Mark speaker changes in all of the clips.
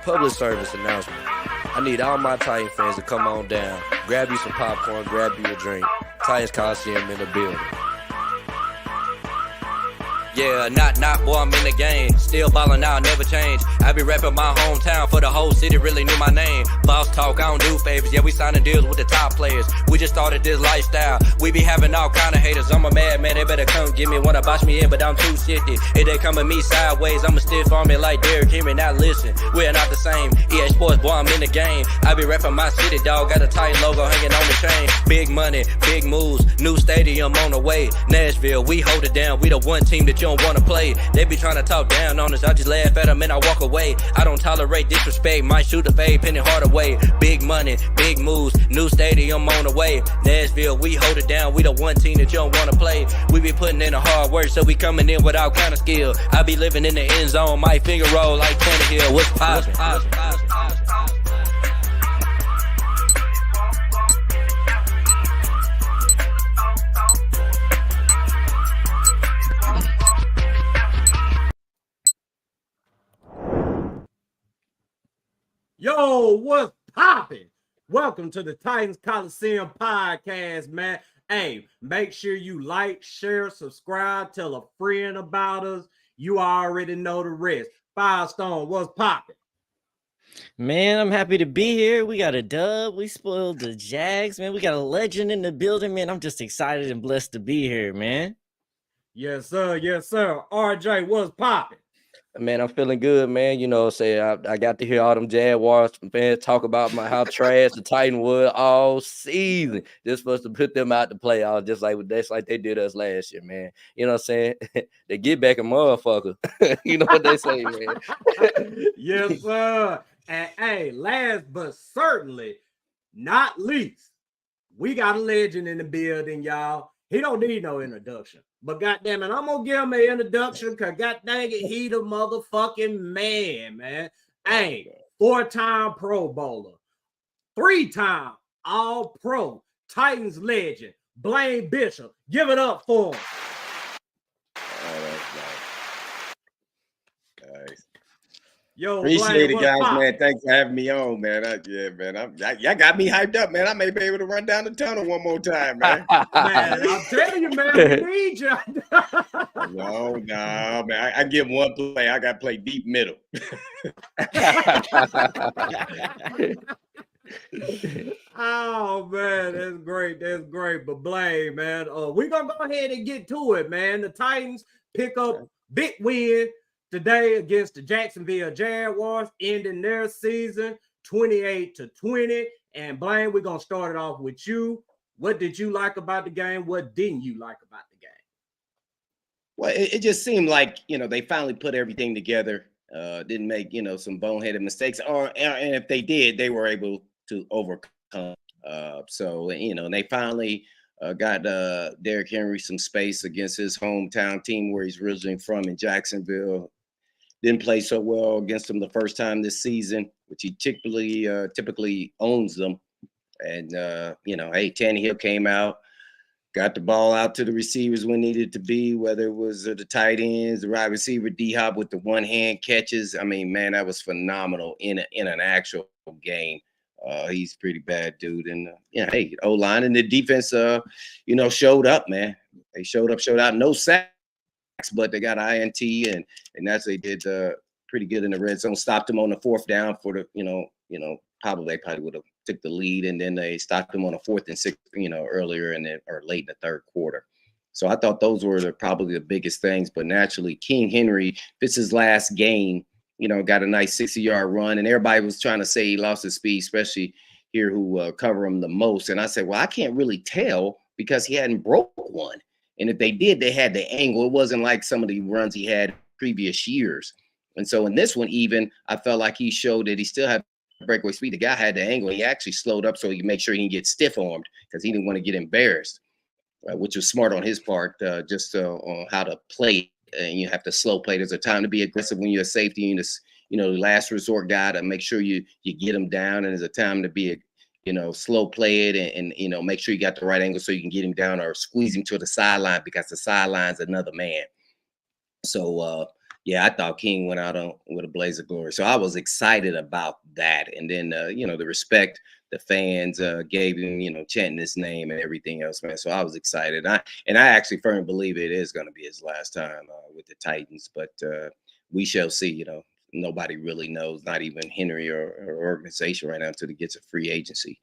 Speaker 1: Public service announcement. I need all my Titan fans to come on down. Grab you some popcorn, grab you a drink. Titans Coliseum in the building. Yeah, not, boy, I'm in the game. Still ballin' out, never change. I be rapping my hometown for the whole city, really knew my name. Boss talk, I don't do favors. Yeah, we signing deals with the top players. We just started this lifestyle. We be having all kind of haters. I'm a madman, they better come get me. Wanna box me in, but I'm too shifty. If they come at me sideways, I'ma stiff on me like Derrick Henry. Now listen, we're not the same. EA Sports, boy, I'm in the game. I be rapping my city, dog. Got a Titan logo hanging on the chain. Big money, big moves. New stadium on the way. Nashville, we hold it down. We the one team that you don't wanna play. They be trying to talk down on us. I just laugh at them and I walk away. I don't tolerate disrespect. Might shoot a fade, penny hard away. Big money, big moves. New stadium on the way. Nashville, we hold it down. We the one team that you don't wanna play. We be putting in the hard work, so we coming in with all kind of skill. I be living in the end zone. My finger roll like Tannehill. What's poppin'?
Speaker 2: Yo, what's poppin'? Welcome to the Titans Coliseum podcast, man. Hey, make sure you like, share, subscribe, tell a friend about us. You already know the rest. Firestone, what's poppin'?
Speaker 3: Man, I'm happy to be here. We got a dub. We spoiled the Jags, man. We got a legend in the building, man. I'm just excited and blessed to be here, man.
Speaker 2: Yes, sir. Yes, sir. RJ, what's poppin'?
Speaker 1: Man, I'm feeling good, man. You know, I got to hear all them Jaguars fans talk about how trash the Titan was all season. Just supposed to put them out the playoffs, just like they did us last year, man. You know what I'm saying? They get back a motherfucker. You know what they say, man.
Speaker 2: Yes, sir. And hey, last but certainly not least, we got a legend in the building, y'all. He don't need no introduction. But goddamn it, I'm gonna give him an introduction because god dang it, he the motherfucking man. Hey, 4-time Pro Bowler, 3-time All-Pro, Titans legend, Blaine Bishop. Give it up for him.
Speaker 4: Nice.
Speaker 2: Yo,
Speaker 4: appreciate
Speaker 2: Blaine,
Speaker 4: it, guys,
Speaker 2: pop?
Speaker 4: Man. Thanks for having me on, man. Y'all got me hyped up, man. I may be able to run down the tunnel one more time, man.
Speaker 2: Man, I'm telling you, man, we need you.
Speaker 4: No, man. I give one play. I got to play deep middle.
Speaker 2: Oh, man, that's great. That's great. But Blaine, man, we're going to go ahead and get to it, man. The Titans pick up big win today against the Jacksonville Jaguars, ending their season 28-20. And Blaine, we're going to start it off with you. What did you like about the game? What didn't you like about the game?
Speaker 4: Well, it just seemed like, they finally put everything together, didn't make, some boneheaded mistakes, and if they did, they were able to overcome. So, they finally got Derrick Henry some space against his hometown team where he's originally from in Jacksonville. Didn't play so well against them the first time this season, which he typically owns them. And, hey, Tannehill came out, got the ball out to the receivers when needed to be, whether it was the tight ends, the wide receiver, D-Hop with the one-hand catches. I mean, man, that was phenomenal in an actual game. He's a pretty bad dude. And, hey, O-line and the defense, showed up, man. They showed up. No sacks, but they got INT, and that's they did pretty good in the red zone. Stopped them on the 4th down for the, probably would have took the lead, and then they stopped them on a 4th and 6, earlier or late in the 3rd quarter. So I thought those were probably the biggest things. But naturally, King Henry, this is his last game, got a nice 60-yard run, and everybody was trying to say he lost his speed, especially here who cover him the most. And I said, well, I can't really tell because he hadn't broke one. And if they did, they had the angle. It wasn't like some of the runs he had previous years. And so in this one, even, I felt like he showed that he still had breakaway speed. The guy had the angle. He actually slowed up so he could make sure he didn't get stiff-armed because he didn't want to get embarrassed, which was smart on his part, just on how to play. And you have to slow play. There's a time to be aggressive when you're a safety and last resort guy to make sure you get him down. And there's a time to be slow play it and make sure you got the right angle so you can get him down or squeeze him to the sideline because the sideline's another man. So, Yeah, I thought King went out with a blaze of glory. So I was excited about that. And then, the respect the fans gave him, chanting his name and everything else, man. So I was excited. I actually firmly believe it is going to be his last time with the Titans. But we shall see. Nobody really knows, not even Henry or organization right now until he gets a free agency.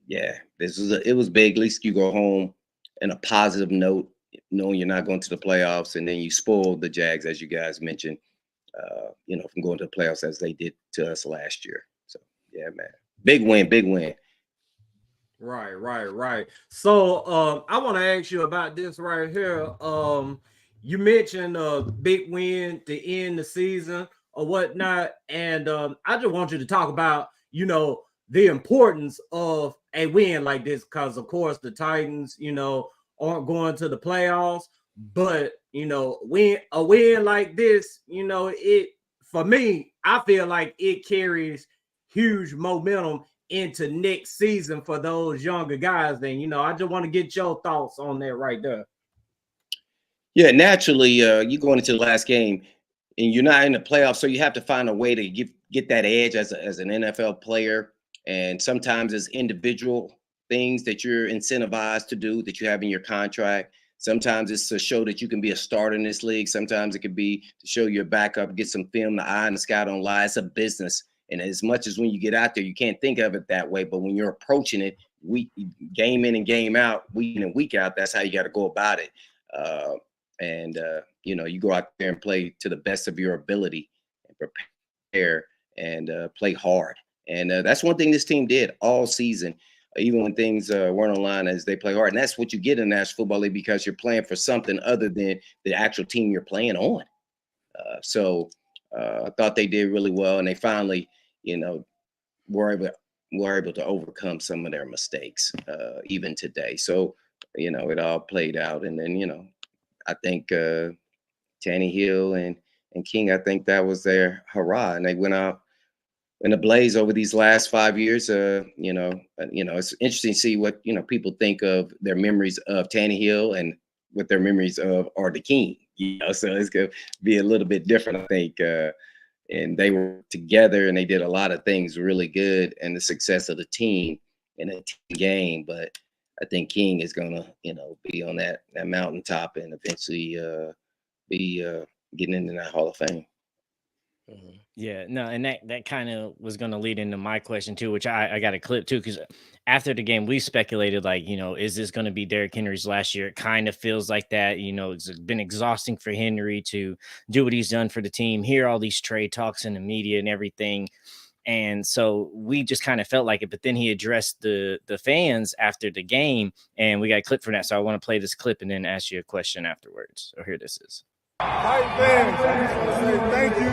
Speaker 4: Yeah, it was big. At least you go home in a positive note, knowing you're not going to the playoffs, and then you spoiled the Jags, as you guys mentioned, from going to the playoffs as they did to us last year. So yeah, man, big win, big win.
Speaker 2: Right. So I want to ask you about this right here. You mentioned a big win to end the season or whatnot, and I just want you to talk about, the importance of a win like this, because of course the Titans, aren't going to the playoffs, but when a win like this, it, for me, I feel like it carries huge momentum into next season for those younger guys. Then, I just want to get your thoughts on that right there.
Speaker 4: Yeah, naturally, you going into the last game and you're not in the playoffs, so you have to find a way to get that edge as an NFL player. And sometimes it's individual things that you're incentivized to do that you have in your contract. Sometimes it's to show that you can be a starter in this league. Sometimes it could be to show your backup, get some film, the eye and the sky don't lie. It's a business. And as much as when you get out there, you can't think of it that way. But when you're approaching it, game in and game out, week in and week out, that's how you got to go about it. You go out there and play to the best of your ability and prepare and play hard. And that's one thing this team did all season, even when things weren't on line, as they play hard. And that's what you get in the National Football League, because you're playing for something other than the actual team you're playing on. I thought they did really well, and they finally, were able to overcome some of their mistakes even today. So, it all played out. And then, I think Tannehill and King, I think that was their hurrah, and they went out in a blaze over these last 5 years. It's interesting to see what people think of their memories of Tannehill and what their memories of are the King. So it's gonna be a little bit different, I think. And they were together and they did a lot of things really good, and the success of the team in a team game. But I think King is gonna, be on that mountaintop and eventually be getting into that Hall of Fame.
Speaker 3: Yeah, no, and that kind of was going to lead into my question too, which I got a clip too, because after the game we speculated, like, is this going to be Derrick Henry's last year? It kind of feels like that. It's been exhausting for Henry to do what he's done for the team, hear all these trade talks in the media and everything. And so we just kind of felt like it, but then he addressed the fans after the game, and we got a clip for that. So I want to play this clip and then ask you a question afterwards. So here this is.
Speaker 5: Titan fans, I just want to say thank you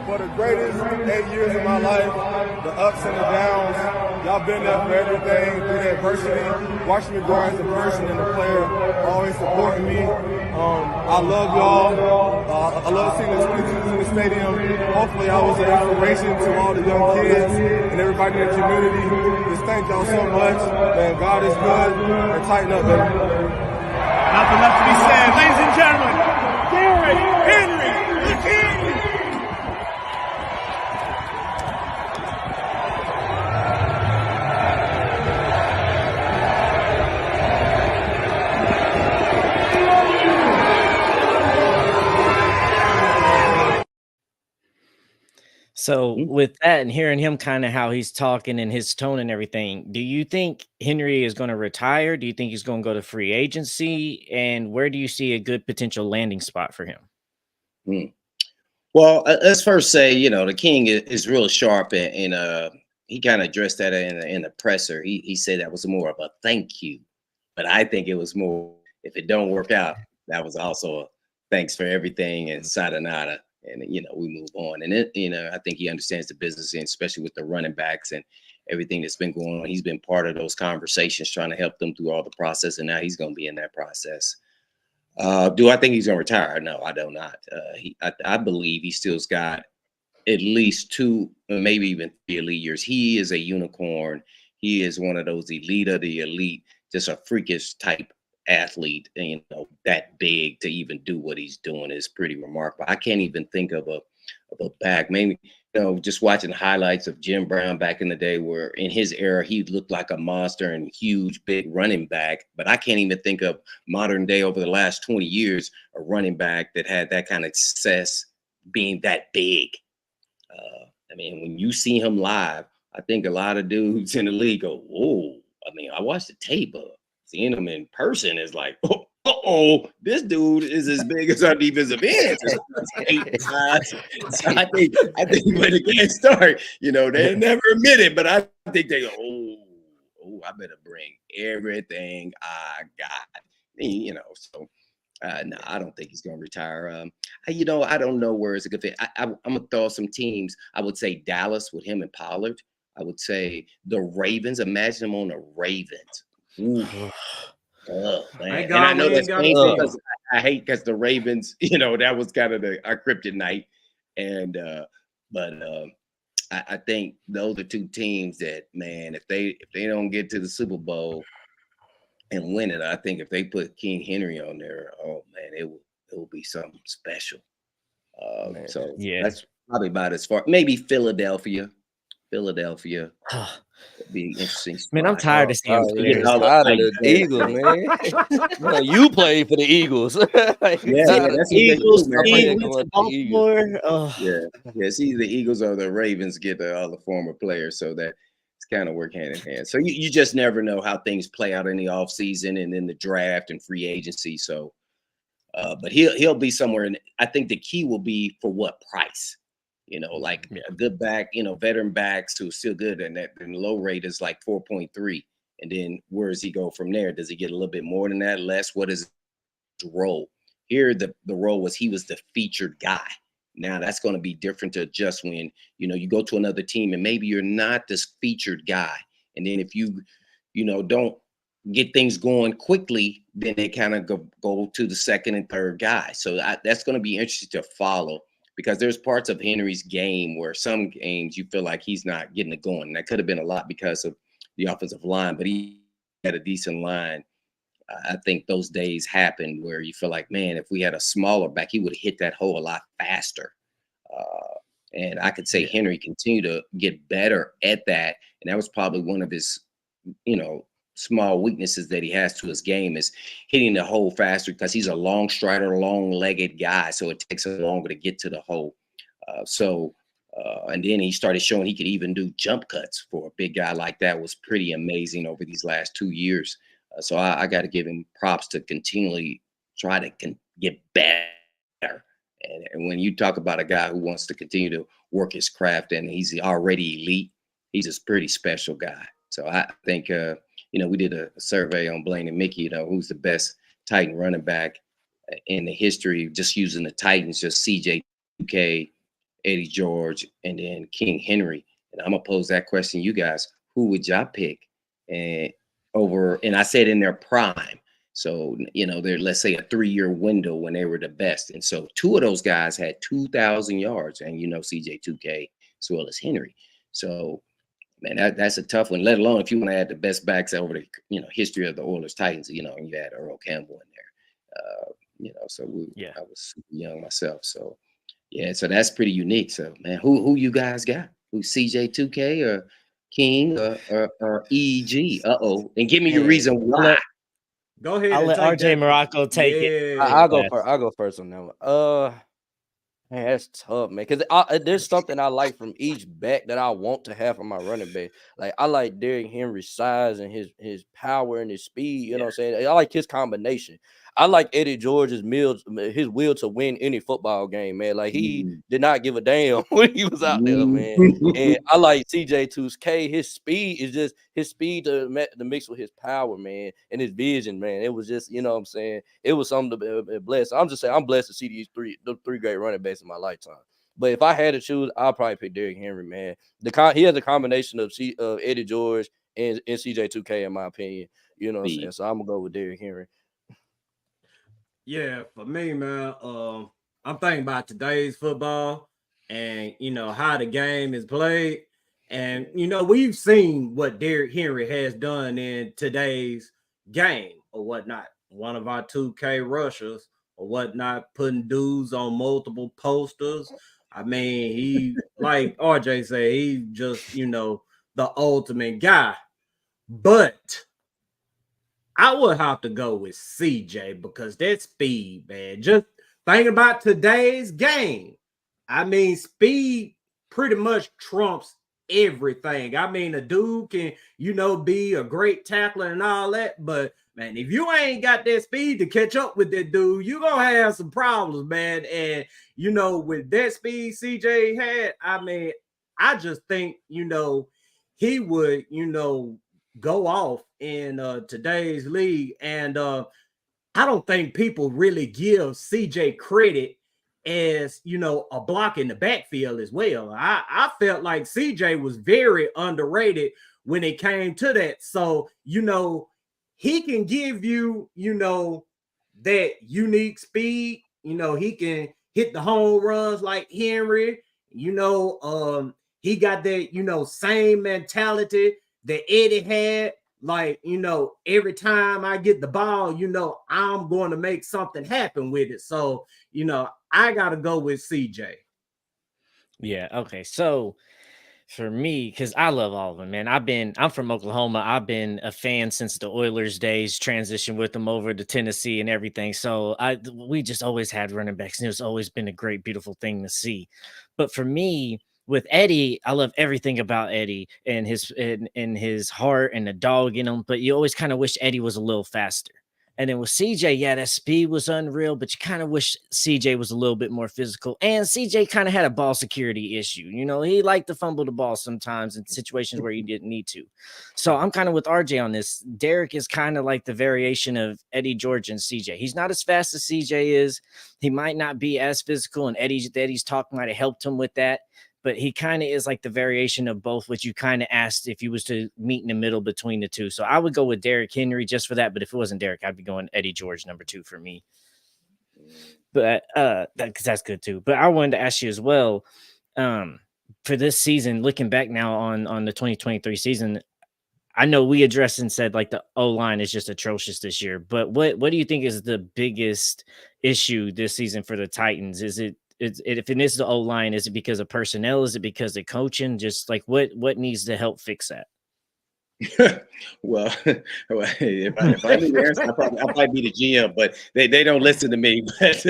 Speaker 5: for the greatest 8 years of my life, the ups and the downs. Y'all been there for everything, through the adversity, watching me grow as a person and a player, always supporting me. I love y'all. I love seeing the 22s in the stadium. Hopefully I was an inspiration to all the young kids and everybody in the community. Just thank y'all so much. Man, God is good, and tighten up, baby.
Speaker 6: Nothing left to be said. Ladies and gentlemen, Derrick Henry, the King.
Speaker 3: So with that and hearing him kind of how he's talking and his tone and everything, do you think Henry is going to retire? Do you think he's going to go to free agency? And where do you see a good potential landing spot for him?
Speaker 4: Well, let's first say, the King is real sharp, and he kind of addressed that in the presser. He said that was more of a thank you, but I think it was more, if it don't work out, that was also a thanks for everything and sayonara. And, we move on. And, I think he understands the business, and especially with the running backs and everything that's been going on. He's been part of those conversations, trying to help them through all the process. And now he's going to be in that process. Do I think he's going to retire? No, I do not. I believe he still's got at least 2, maybe even 3 elite years. He is a unicorn. He is one of those elite of the elite, just a freakish type athlete, you know, that big to even do what he's doing is pretty remarkable. I can't even think of a back. Maybe, you know, just watching highlights of Jim Brown back in the day, where in his era he looked like a monster and huge, big running back. But I can't even think of modern day over the last 20 years a running back that had that kind of success being that big. I mean, when you see him live, I think a lot of dudes in the league go, "Whoa!" I mean, I watched the tape, but seeing him in person is like, "Oh, this dude is as big as our defensive end." So I think when the game started, you know, they never admit it, but I think they go, "Oh, I better bring everything I got," you know. So. No, I don't think he's going to retire. You know, I don't know where it's a good fit. I'm going to throw some teams. I would say Dallas with him and Pollard. I would say the Ravens. Imagine him on the Ravens. Ooh. Oh, man. And I know that's painful because I hate because the Ravens, you know, that was kind of our kryptonite. And but I think those are two teams that, man, if they don't get to the Super Bowl and win it, I think if they put King Henry on there, oh man, it will be something special. So that's probably about as far. Maybe Philadelphia would be interesting.
Speaker 3: Man, I'm tired of seeing players.
Speaker 7: Tired of the Eagles, man. Well, you played for the Eagles.
Speaker 4: That's
Speaker 3: Eagles,
Speaker 4: Baltimore. Yeah. See, the Eagles or the Ravens get all the former players, so that. Kind of work hand in hand. So you just never know how things play out in the offseason and then the draft and free agency. So but he'll be somewhere, and I think the key will be for what price, you know, like a good back, you know, veteran backs who's still good, and that and low rate is like 4.3. And then where does he go from there? Does he get a little bit more than that, less? What is his role? Here the role was he was the featured guy. Now that's going to be different to adjust when, you know, you go to another team and maybe you're not this featured guy. And then if you know, don't get things going quickly, then they kind of go to the second and third guy. So that's going to be interesting to follow, because there's parts of Henry's game where some games you feel like he's not getting it going. And that could have been a lot because of the offensive line, but he had a decent line. I think those days happened where you feel like, man, if we had a smaller back, he would have hit that hole a lot faster. And I could say Henry continued to get better at that. And that was probably one of his, you know, small weaknesses that he has to his game, is hitting the hole faster, because he's a long strider, long-legged guy. So it takes him longer to get to the hole. And then he started showing he could even do jump cuts. For a big guy like that was pretty amazing over these last 2 years. So I got to give him props to continually try to get better. And when you talk about a guy who wants to continue to work his craft and he's already elite, he's a pretty special guy. So I think, you know, we did a survey on Blaine and Mickey, you know, who's the best Titan running back in the history, just using the Titans, just CJ 2K, Eddie George, and then King Henry. And I'm going to pose that question to you guys. Who would y'all pick? And I said in their prime. So, you know, they're, let's say, a 3-year window when they were the best. And so 2 of those guys had 2,000 yards, and, you know, CJ 2K as well as Henry. So, man, that's a tough one, let alone if you want to add the best backs over the, you know, history of the Oilers Titans, you know, and you had Earl Campbell in there. You know, so I was super young myself. So, yeah, so that's pretty unique. So, man, who you guys got? Who, CJ 2K or King or EG? And give me your reason why.
Speaker 2: Go ahead.
Speaker 3: I'll let RJ Marako take it.
Speaker 7: I'll go first on that one. Man, that's tough, man. Because there's something I like from each back that I want to have for my running back. Like, I like Derrick Henry's size and his power and his speed. You know what I'm saying? I like his combination. I like Eddie George's his will to win any football game, man. Like, he did not give a damn when he was out there, man. And I like CJ 2K. His speed is just his speed to mix with his power, man, and his vision, man. It was just, you know what I'm saying? It was something to be blessed. I'm just saying, I'm blessed to see the three great running backs in my lifetime. But if I had to choose, I'll probably pick Derrick Henry, man. He has a combination of Eddie George and CJ 2K, in my opinion. You know what I'm saying? So I'm gonna go with Derrick Henry.
Speaker 2: Yeah, for me, man, I'm thinking about today's football and, you know, how the game is played. And, you know, we've seen what Derrick Henry has done in today's game or whatnot. one of our 2K rushers or whatnot, putting dudes on multiple posters. I mean, he, like RJ said, he just, the ultimate guy. But I would have to go with CJ because that speed, man. Just think about today's game. I mean, speed pretty much trumps everything. I mean, a dude can, be a great tackler and all that, but man, if you ain't got that speed to catch up with that dude, you're gonna have some problems, man. And with that speed CJ had, I mean, I just think, he would, go off in today's league. And I don't think people really give CJ credit as a block in the backfield as well. I felt like CJ was very underrated when it came to that. So, he can give you, that unique speed. He can hit the home runs like Henry. He got that, same mentality that Eddie had. Like, every time I get the ball, I'm going to make something happen with it. So, I got to go with CJ.
Speaker 3: Yeah. Okay. So for me, because I love all of them, man. I'm from Oklahoma. I've been a fan since the Oilers days, transition with them over to Tennessee and everything. So we just always had running backs, and it's always been a great, beautiful thing to see. But for me, with Eddie, I love everything about Eddie and his heart and the dog in him. But you always kind of wish Eddie was a little faster. And then with CJ, yeah, that speed was unreal, but you kind of wish CJ was a little bit more physical. And CJ kind of had a ball security issue. He liked to fumble the ball sometimes in situations where he didn't need to. So I'm kind of with RJ on this. Derrick is kind of like the variation of Eddie George and CJ. He's not as fast as CJ is. He might not be as physical, and Eddie's talk might have helped him with that. But he kind of is like the variation of both, which you kind of asked if you was to meet in the middle between the two. So I would go with Derrick Henry just for that. But if it wasn't Derrick, I'd be going Eddie George number 2 for me. But because that's good too. But I wanted to ask you as well, for this season, looking back now on the 2023 season, I know we addressed and said like the O-line is just atrocious this year. But what do you think is the biggest issue this season for the Titans? Is it if it is the O-line, is it because of personnel? Is it because of coaching? Just like what needs to help fix that?
Speaker 4: Well, if I knew the answer, I'd probably be the GM, but they don't listen to me. But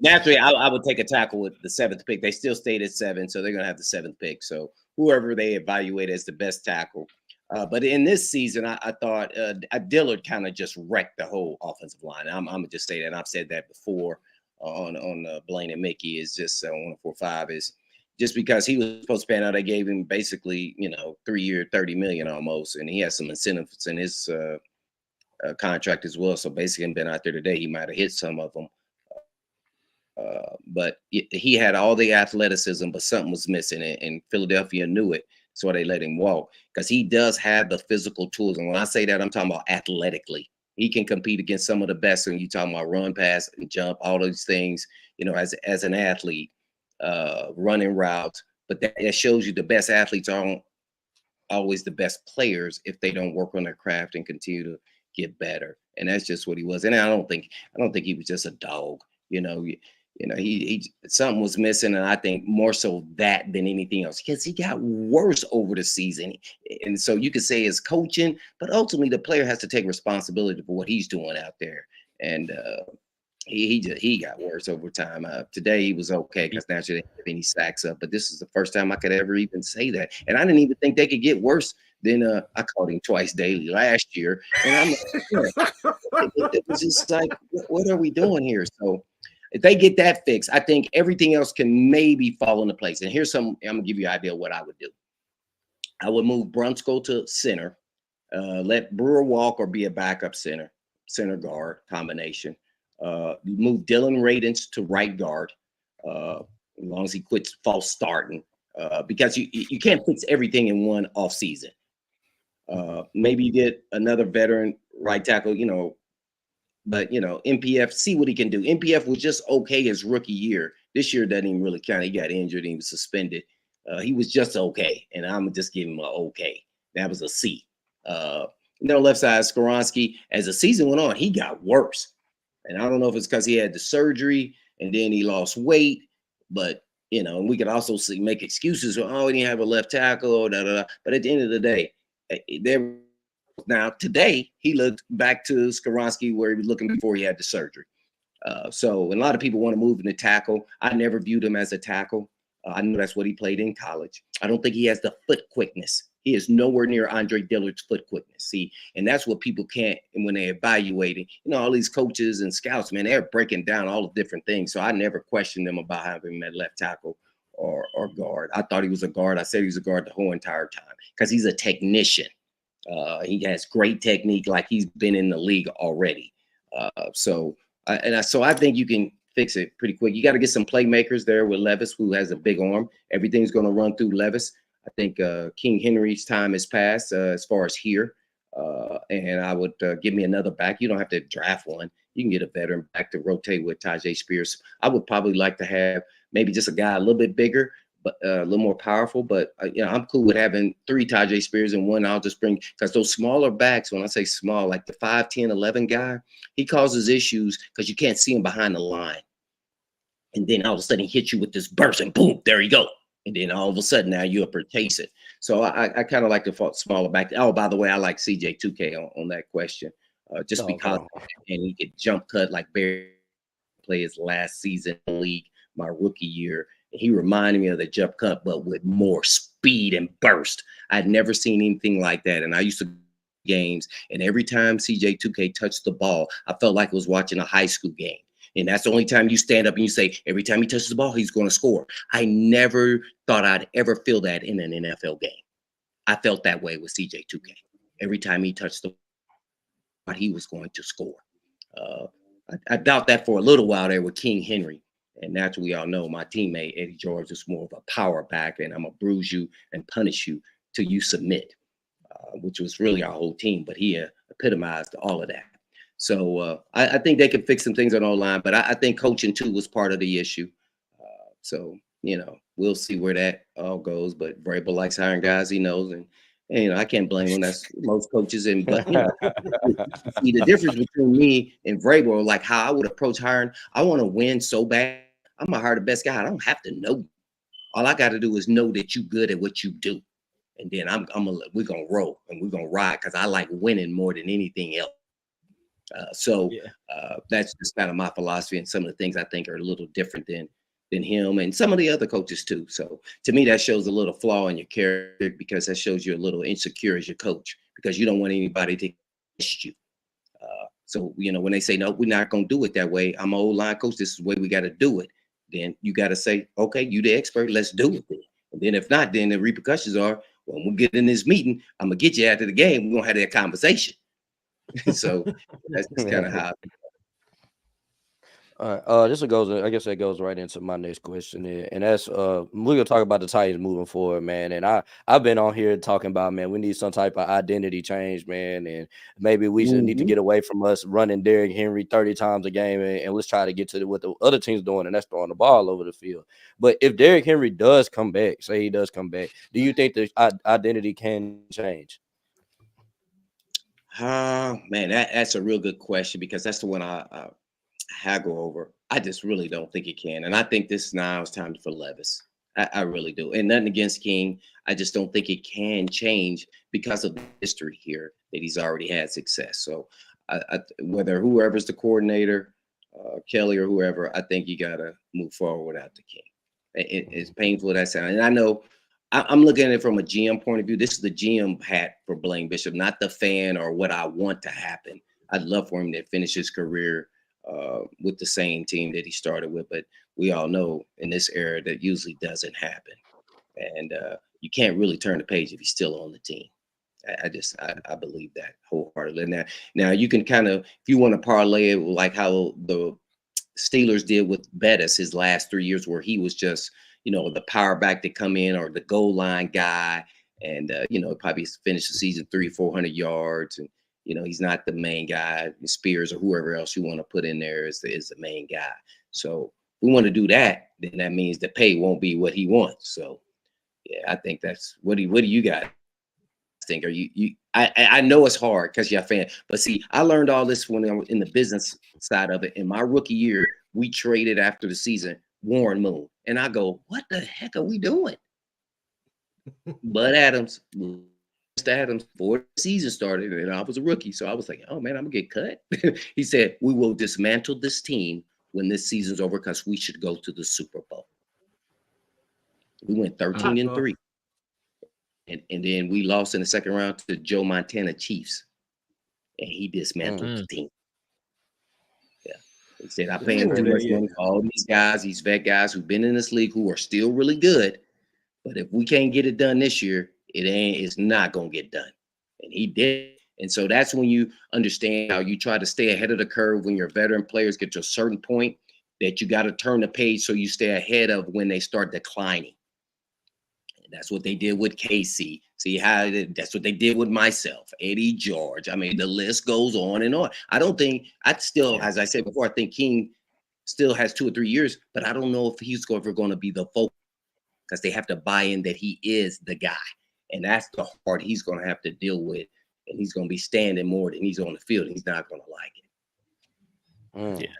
Speaker 4: naturally, I would take a tackle with the 7th pick. They still stayed at 7, so they're going to have the 7th pick. So whoever they evaluate as the best tackle. But in this season, I thought Dillard kind of just wrecked the whole offensive line. I'm going to just say that, and I've said that before. On Blaine and Mickey is just 145 is just because he was supposed to pan out. They gave him basically 3-year, $30 million almost, and he has some incentives in his contract as well. So basically, been out there today, he might have hit some of them. But he had all the athleticism, but something was missing, and Philadelphia knew it, so they let him walk because he does have the physical tools. And when I say that, I'm talking about athletically. He can compete against some of the best when you talking about run, pass, and jump, all those things, as an athlete, running routes. But that shows you the best athletes aren't always the best players if they don't work on their craft and continue to get better. And that's just what he was. And I don't think he was just a dog. He something was missing, and I think more so that than anything else, because he got worse over the season. And so you could say it's coaching, but ultimately the player has to take responsibility for what he's doing out there. And he got worse over time. Today he was okay because naturally they didn't have any sacks up, but this is the first time I could ever even say that. And I didn't even think they could get worse than I called him twice daily last year. And I'm like, it was just like, what are we doing here? So if they get that fixed, I think everything else can maybe fall into place. And here's I'm going to give you an idea of what I would do. I would move Brunskill to center, let Brewer walk or be a backup center guard combination. Move Dylan Radins to right guard, as long as he quits false starting, because you can't fix everything in one off season. Maybe get another veteran right tackle, but MPF, see what he can do. MPF was just okay his rookie year. This year doesn't even really count. He got injured and he was suspended. He was just okay, and I'm just giving him an okay. That was a C. left side, Skoronski, as the season went on, he got worse. And I don't know if it's because he had the surgery and then he lost weight, but and we could also make excuses for, he didn't have a left tackle, But at the end of the day, now today he looked back to Skoronski where he was looking before he had the surgery. So a lot of people want to move in the tackle. I never viewed him as a tackle. I know that's what he played in college. I don't think he has the foot quickness. He is nowhere near Andre Dillard's foot quickness. See, and that's what people can't. And when they're evaluating, all these coaches and scouts, man, they're breaking down all the different things. So I never questioned them about having him at left tackle or guard. I thought he was a guard. I said he was a guard the whole entire time because he's a technician. He has great technique, like he's been in the league already. So I think you can fix it pretty quick. You got to get some playmakers there with Levis, who has a big arm. Everything's going to run through Levis. I think King Henry's time has passed as far as here. And I would give me another back. You don't have to draft one. You can get a veteran back to rotate with Tajay Spears. I would probably like to have maybe just a guy a little bit bigger, but a little more powerful. But, I'm cool with having 3 Tajay Spears and one I'll just bring, because those smaller backs, when I say small, like the 5, 10, 11 guy, he causes issues because you can't see him behind the line. And then all of a sudden he hits you with this burst and boom, there you go. And then all of a sudden now you upper chase it. So I kind of like the smaller back. Oh, by the way, I like CJ2K on that question, just because and he could jump cut like Barry play his last season in the league, my rookie year. He reminded me of the jump cut, but with more speed and burst. I'd never seen anything like that. And I used to games, and every time CJ2K touched the ball, I felt like I was watching a high school game. And that's the only time you stand up and you say, every time he touches the ball, he's going to score. I never thought I'd ever feel that in an NFL game. I felt that way with CJ2K. Every time he touched the ball, he was going to score. I doubt that for a little while there with King Henry. And that's what we all know. My teammate, Eddie George, is more of a power back, and I'm going to bruise you and punish you till you submit, which was really our whole team. But he epitomized all of that. So I think they can fix some things on O-line, but I think coaching too was part of the issue. So, we'll see where that all goes. But Vrabel likes hiring guys he knows, and I can't blame him. That's most coaches. But see, the difference between me and Vrabel, like how I would approach hiring, I want to win so bad. I'm gonna hire the best guy. I don't have to know. All I got to do is know that you're good at what you do, and then we're gonna roll and we're gonna ride because I like winning more than anything else. That's just kind of my philosophy, and some of the things I think are a little different than him and some of the other coaches too. So to me, that shows a little flaw in your character, because that shows you're a little insecure as your coach, because you don't want anybody to test you. So when they say, no, we're not going to do it that way, I'm an O-line coach, this is the way we got to do it. Then you got to say, okay, you the expert, let's do it then. And then if not, then the repercussions are, when we get in this meeting, I'm going to get you after the game. We're going to have that conversation. So that's just kind of how.
Speaker 7: All right. I guess that goes right into my next question, and that's we're gonna talk about the Titans moving forward, man. And I've been on here talking about, man, we need some type of identity change, man, and maybe we should need to get away from us running Derrick Henry 30 times a game, and let's try to get to what the other team's doing, and that's throwing the ball over the field. But if Derrick Henry does come back, say he does come back, do you think the identity can change?
Speaker 4: Man, that's a real good question, because that's the one I haggle over. I just really don't think it can. And I think this now is time for Levis. I really do. And nothing against King. I just don't think it can change because of the history here that he's already had success. So whether whoever's the coordinator, Kelly or whoever, I think you got to move forward without the King. It's painful that sound. And I know I'm looking at it from a GM point of view. This is the GM hat for Blaine Bishop, not the fan or what I want to happen. I'd love for him to finish his career with the same team that he started with. But we all know in this era that usually doesn't happen. And you can't really turn the page if he's still on the team. I believe that wholeheartedly. Now you can kind of, if you want to parlay it like how the Steelers did with Bettis his last 3 years, where he was just, the power back to come in or the goal line guy, and probably finish the season 300-400 yards, and he's not the main guy. Spears or whoever else you want to put in there is the main guy. So if we want to do that, then that means the pay won't be what he wants. So yeah, I think that's what do you got? Stinger. I know it's hard because you're a fan, but see, I learned all this when I was in the business side of it. In my rookie year, we traded after the season Warren Moon, and I go, "What the heck are we doing?" Bud Adams, Mr. Adams, before the season started, and I was a rookie, so I was like, "Oh man, I'm gonna get cut." He said, "We will dismantle this team when this season's over because we should go to the Super Bowl." We went 13-3. And then we lost in the second round to the Joe Montana Chiefs. And he dismantled the team. Yeah. He said, I paid too much money for all these guys, these vet guys who've been in this league who are still really good. But if we can't get it done this year, it's not gonna get done. And he did. And so that's when you understand how you try to stay ahead of the curve when your veteran players get to a certain point that you got to turn the page so you stay ahead of when they start declining. That's what they did with KC. See how that's what they did with myself, Eddie George. I mean, the list goes on and on. I don't think as I said before, I think King still has 2 or 3 years, but I don't know if he's ever going to be the focal because they have to buy in that he is the guy. And that's the part he's going to have to deal with. And he's going to be standing more than he's on the field. And he's not going to like it.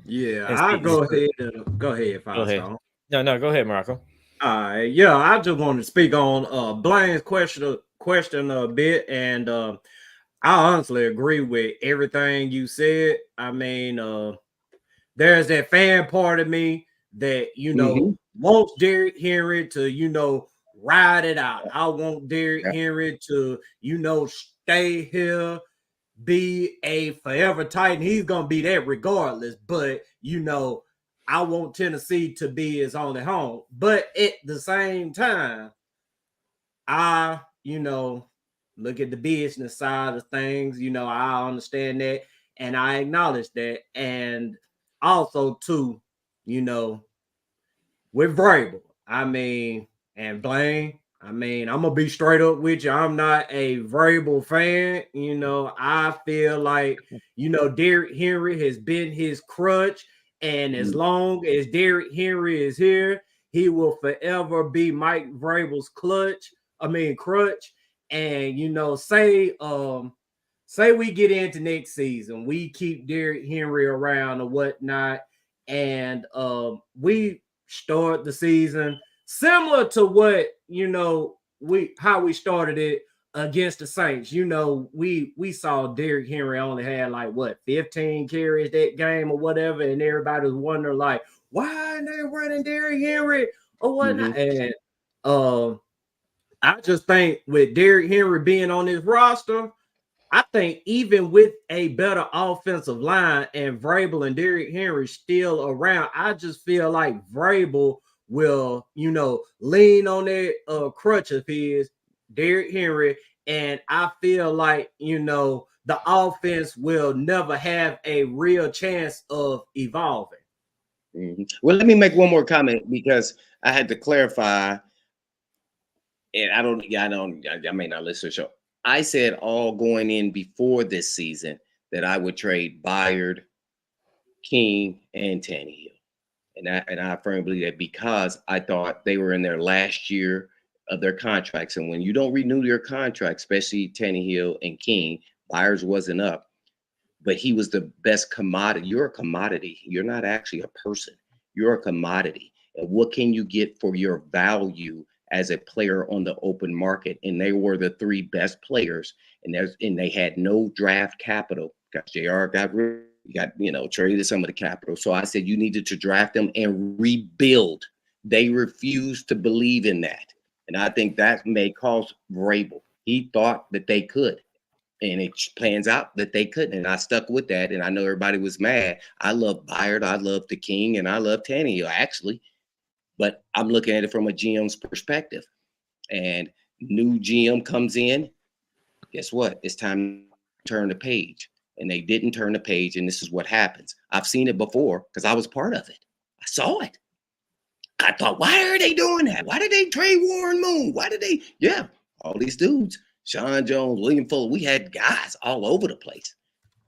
Speaker 2: Yeah, I'll go ahead. Go ahead,
Speaker 3: Firestone. No, go ahead, Marako.
Speaker 2: Yeah, I just want to speak on Blaine's question a bit, and I honestly agree with everything you said. I mean, there's that fan part of me that wants Derrick Henry to ride it out. I want Derrick Henry to stay here, be a forever Titan. He's gonna be that regardless, but I want Tennessee to be his only home. But at the same time, I, look at the business side of things. I understand that and I acknowledge that. And also, too, with Vrabel, and Blaine, I'm going to be straight up with you. I'm not a Vrabel fan. I feel like, Derrick Henry has been his crutch. And as long as Derrick Henry is here, he will forever be Mike Vrabel's crutch. And say we get into next season, we keep Derrick Henry around or whatnot, and we start the season similar to what how we started it against the Saints. We saw Derrick Henry only had 15 carries that game or whatever, and everybody was wondering why are they running Derrick Henry or whatnot. And I just think with Derrick Henry being on this roster, I think even with a better offensive line and Vrabel and Derrick Henry still around, I just feel like Vrabel will, lean on that crutch of his, Derrick Henry, and I feel like, the offense will never have a real chance of evolving.
Speaker 4: Well, let me make one more comment because I had to clarify, and I may not listen to the show. I said all going in before this season that I would trade Byard, King, and Tannehill. And I firmly believe that because I thought they were in their last year of their contracts. And when you don't renew your contract, especially Tannehill and King, Byard wasn't up, but he was the best commodity. You're a commodity. You're not actually a person. You're a commodity. And what can you get for your value as a player on the open market? And they were the 3 best players. And they had no draft capital. JR got traded some of the capital. So I said, you needed to draft them and rebuild. They refused to believe in that. And I think that may cost Vrabel. He thought that they could. And it plans out that they couldn't. And I stuck with that. And I know everybody was mad. I love Byard. I love the King. And I love Tannehill, actually. But I'm looking at it from a GM's perspective. And new GM comes in. Guess what? It's time to turn the page. And they didn't turn the page. And this is what happens. I've seen it before because I was part of it. I saw it. I thought, why are they doing that? Why did they trade Warren Moon? Why did they? Yeah, all these dudes. Sean Jones, William Fuller, we had guys all over the place.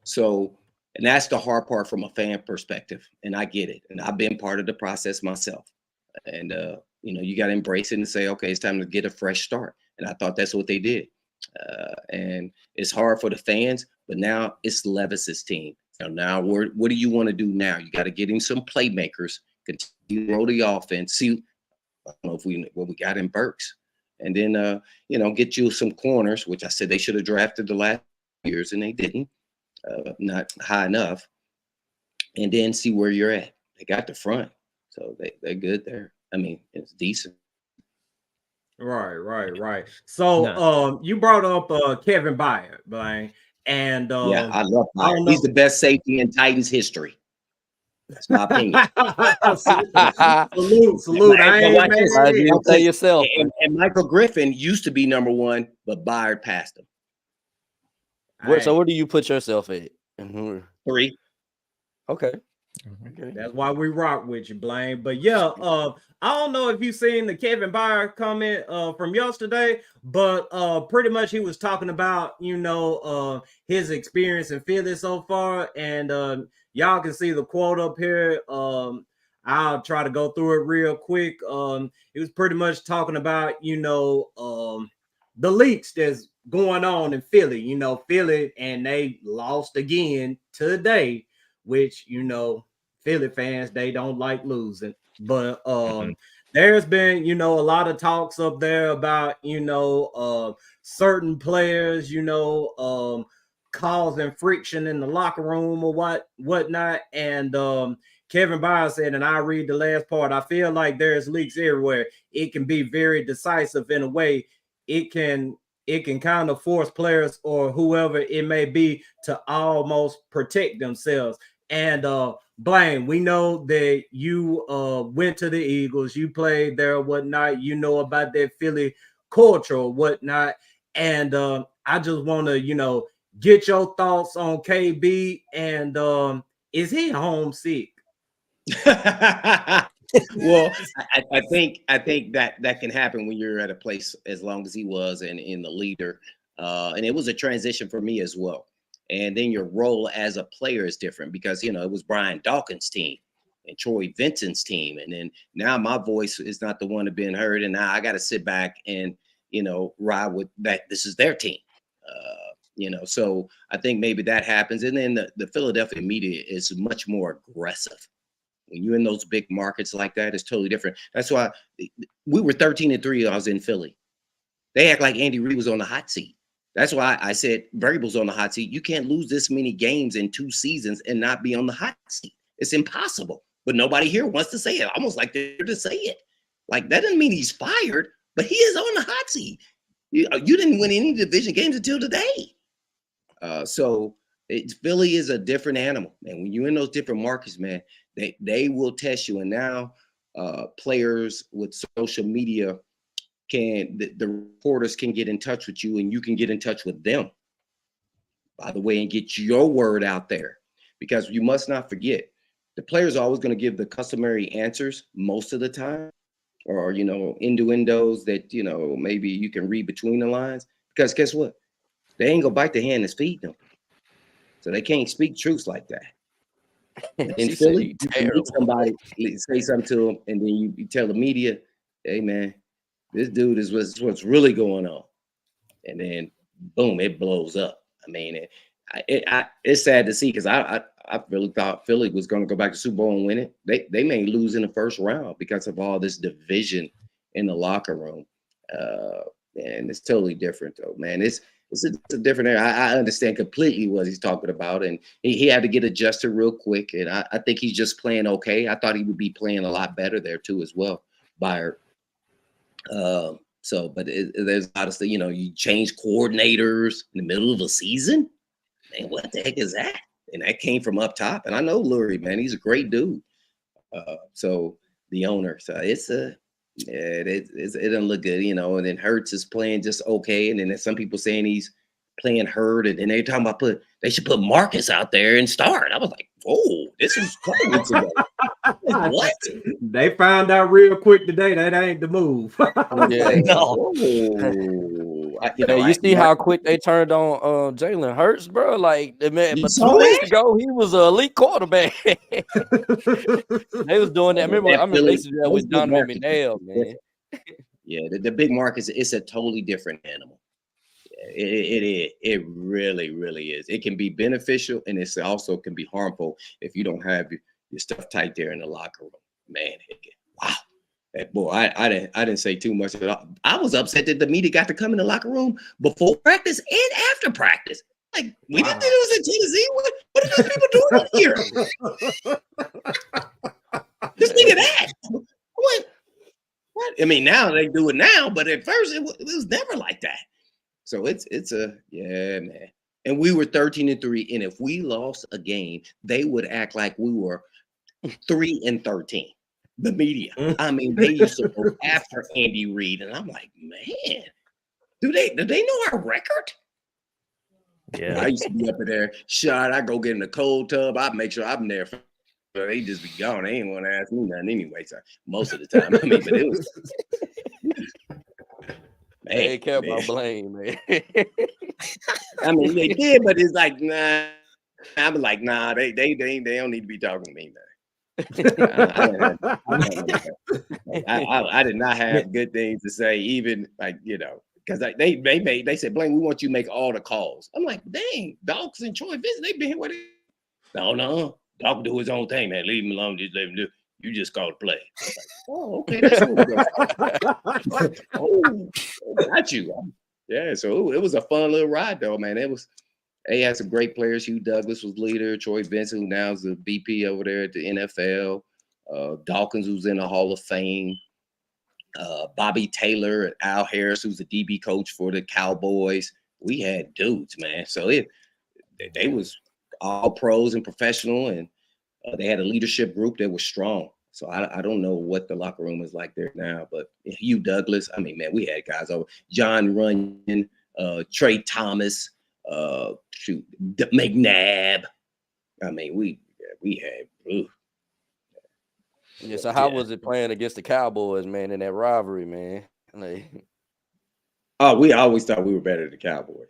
Speaker 4: So, and that's the hard part from a fan perspective. And I get it. And I've been part of the process myself. And, you got to embrace it and say, okay, it's time to get a fresh start. And I thought that's what they did. And it's hard for the fans, but now it's Levis's team. So now what do you want to do now? You got to get him some playmakers, continue to grow the offense. See, I don't know what we got in Burks. And then, get you some corners, which I said they should have drafted the last years, and they didn't. Not high enough. And then see where you're at. They got the front, so they're good there. I mean, it's decent.
Speaker 2: Right. So, you brought up Kevin Byard, Blaine, and
Speaker 4: yeah, I love Byard. He's the best safety in Titans history. That's my opinion.
Speaker 2: Salute.
Speaker 7: You tell yourself.
Speaker 4: And Michael Griffin used to be number one, but Byard passed him.
Speaker 7: So where do you put yourself at?
Speaker 4: 3.
Speaker 7: Okay.
Speaker 2: That's why we rock with you, Blaine. But yeah, I don't know if you've seen the Kevin Byard comment from yesterday, but pretty much he was talking about, his experience in Philly so far. And y'all can see the quote up here. I'll try to go through it real quick. He was pretty much talking about, the leaks that's going on in Philly, Philly, and they lost again today, which, Philly fans, they don't like losing. But there's been, a lot of talks up there about, certain players, causing friction in the locker room or whatnot. And Kevin Byard said, and I read the last part, I feel like there's leaks everywhere. It can be very decisive in a way. It can kind of force players or whoever it may be to almost protect themselves. And Blaine, we know that you went to the Eagles, you played there, whatnot, about that Philly culture or whatnot. And I just want to, get your thoughts on KB. And is he homesick?
Speaker 4: Well, I think that can happen when you're at a place as long as he was and in the leader. And it was a transition for me as well. And then your role as a player is different because, it was Brian Dawkins' team and Troy Vincent's team. And then now my voice is not the one to being heard. And now I got to sit back and, ride with that. This is their team, so I think maybe that happens. And then the Philadelphia media is much more aggressive. When you're in those big markets like that, it's totally different. That's why we were 13-3. I was in Philly. They act like Andy Reid was on the hot seat. That's why I said Vrabel's on the hot seat. You can't lose this many games in 2 seasons and not be on the hot seat. It's impossible. But nobody here wants to say it. Almost like they're to say it. Like that doesn't mean he's fired, but he is on the hot seat. You didn't win any division games until today. So Philly is a different animal, man. When you're in those different markets, man, they will test you. And now players with social media the reporters can get in touch with you and you can get in touch with them, by the way, and get your word out there. Because you must not forget, the players are always going to give the customary answers most of the time, or, innuendos that, maybe you can read between the lines. Because guess what? They ain't going to bite the hand that's feeding them. So they can't speak truths like that. In Philly, you can meet somebody, say something to them, and then you tell the media, hey, man, this dude is what's really going on. And then, boom, it blows up. I mean, it's sad to see because I really thought Philly was going to go back to Super Bowl and win it. They may lose in the first round because of all this division in the locker room. And it's totally different, though, man. It's a different area. I understand completely what he's talking about. And he had to get adjusted real quick. And I think he's just playing okay. I thought he would be playing a lot better there, too, as well, Byard. But there's obviously, you change coordinators in the middle of a season. Man, what the heck is that? And that came from up top. And I know Lurie, man, he's a great dude. So the owner, so it doesn't look good, and then Hurts is playing just okay. And then there's some people saying he's playing hurt. And then they're talking about they should put Marcus out there and start. I was like, whoa, this is crazy today. What?
Speaker 2: They found out real quick today that ain't the move.
Speaker 7: Yeah, no. You see how quick they turned on Jalen Hurts, bro? Like, man, but 2 weeks ago he was an elite quarterback. They was doing that. I remember they used to do that with Donovan McNabb, man.
Speaker 4: Yeah, the big markets, it's a totally different animal. It really, really is. It can be beneficial, and it's also can be harmful if you don't have your stuff tight there in the locker room. Man, wow. Boy, I didn't say too much at all. I was upset that the media got to come in the locker room before practice and after practice. Like, we didn't think it was in Tennessee. What are those people doing here? Just think of that. What? I mean, now they do it now, but at first it was never like that. So it's man. And we were 13-3, and if we lost a game, they would act like we were 3-13. The media. I mean, they used to go after Andy Reid, and I'm like, man, do they know our record?
Speaker 3: Yeah,
Speaker 4: I used to be up in there, I go get in the cold tub. I make sure I'm there. They just be gone. They ain't want to ask me nothing anyway. So most of the time, I mean, but it was.
Speaker 7: They care about Blaine, man.
Speaker 4: I mean, they did, but it's like, nah. I'm like, nah. They don't need to be talking to me, man. I did not have good things to say, even like, because they said, Blaine, we want you to make all the calls. I'm like, dang, Dawkins and Troy Vincent, they been here with it. No, Dawkins do his own thing, man. Leave him alone, just let him do. You just call the play. Like, oh, okay, that's cool. Oh, got you. Yeah, so it was a fun little ride, though, man. They had some great players. Hugh Douglas was leader. Troy Vincent, who now is the VP over there at the NFL. Dawkins, who's in the Hall of Fame. Bobby Taylor and Al Harris, who's the DB coach for the Cowboys. We had dudes, man. So they was all pros and professional, and they had a leadership group that was strong. So I don't know what the locker room is like there now, but Hugh Douglas, I mean, man, we had guys over. John Runyon, Trey Thomas, McNabb. I mean, we had. Ooh.
Speaker 7: Yeah. So how was it playing against the Cowboys, man, in that rivalry, man? Like,
Speaker 4: we always thought we were better than the Cowboys.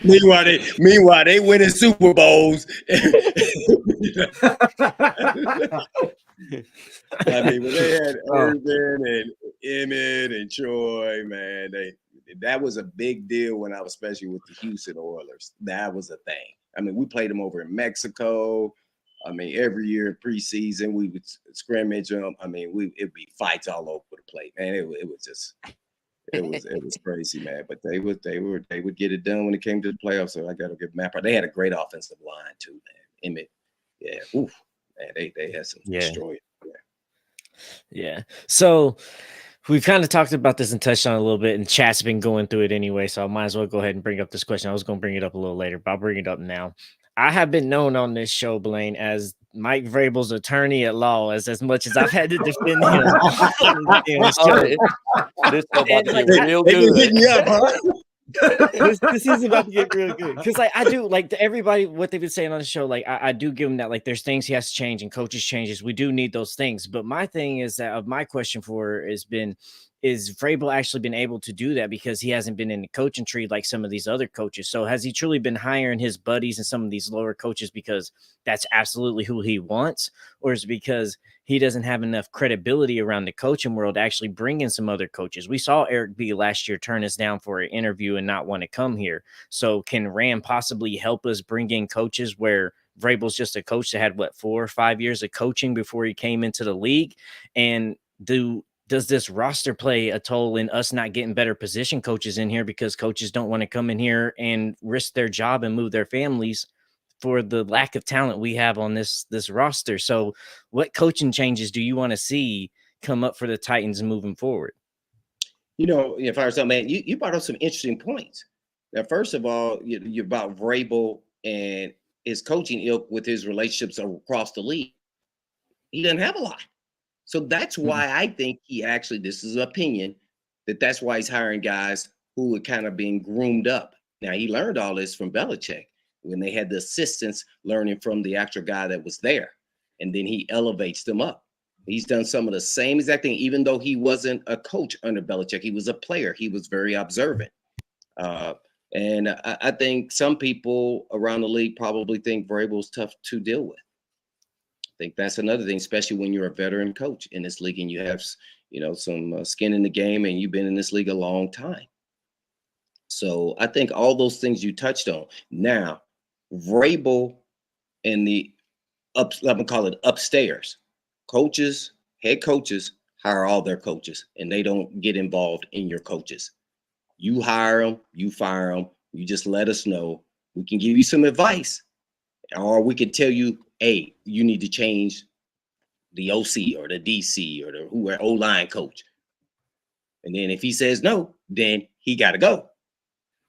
Speaker 4: Meanwhile, they winning Super Bowls. I mean, when they had Irvin and Emmett and Troy, man, that was a big deal when I was, especially with the Houston Oilers. That was a thing. I mean, we played them over in Mexico. I mean, every year in preseason, we would scrimmage them. I mean, it'd be fights all over the place, man. It was crazy, man. But they would get it done when it came to the playoffs. So I got to give Mapper. They had a great offensive line too, man. Emmett, yeah, oof, man. They had some destroyers.
Speaker 3: Yeah. So we've kind of talked about this and touched on it a little bit, and chat's been going through it anyway. So I might as well go ahead and bring up this question. I was going to bring it up a little later, but I'll bring it up now. I have been known on this show, Blaine, as Mike Vrabel's attorney at law, as much as I've had to defend him.
Speaker 7: This is about to get real good.
Speaker 3: This is about to get real good, because I do everybody what they've been saying on the show. I do give him that there's things he has to change and coaches changes. We do need those things, but my thing is that my question for has been, is Vrabel actually been able to do that because he hasn't been in the coaching tree like some of these other coaches? So has he truly been hiring his buddies and some of these lower coaches because that's absolutely who he wants? Or is it because he doesn't have enough credibility around the coaching world to actually bring in some other coaches? We saw Eric B last year turn us down for an interview and not want to come here. So can Ram possibly help us bring in coaches where Vrabel's just a coach that had 4 or 5 years of coaching before he came into the league? And does this roster play a toll in us not getting better position coaches in here because coaches don't want to come in here and risk their job and move their families for the lack of talent we have on this roster? So what coaching changes do you want to see come up for the Titans moving forward?
Speaker 4: If I was saying, man, you brought up some interesting points. Now, first of all, you're about Vrabel and his coaching ilk with his relationships across the league. He doesn't have a lot. So that's why I think he actually, this is an opinion, that's why he's hiring guys who are kind of being groomed up. Now, he learned all this from Belichick when they had the assistants learning from the actual guy that was there. And then he elevates them up. He's done some of the same exact thing, even though he wasn't a coach under Belichick. He was a player. He was very observant. And I think some people around the league probably think Vrabel's tough to deal with. I think that's another thing, especially when you're a veteran coach in this league and you have, some skin in the game, and you've been in this league a long time. So I think all those things you touched on. Now, Vrabel and I'm gonna call it upstairs. Coaches, head coaches hire all their coaches, and they don't get involved in your coaches. You hire them, you fire them. You just let us know. We can give you some advice, or we can tell you, hey, you need to change the OC or the DC or the O-line coach. And then if he says no, then he got to go.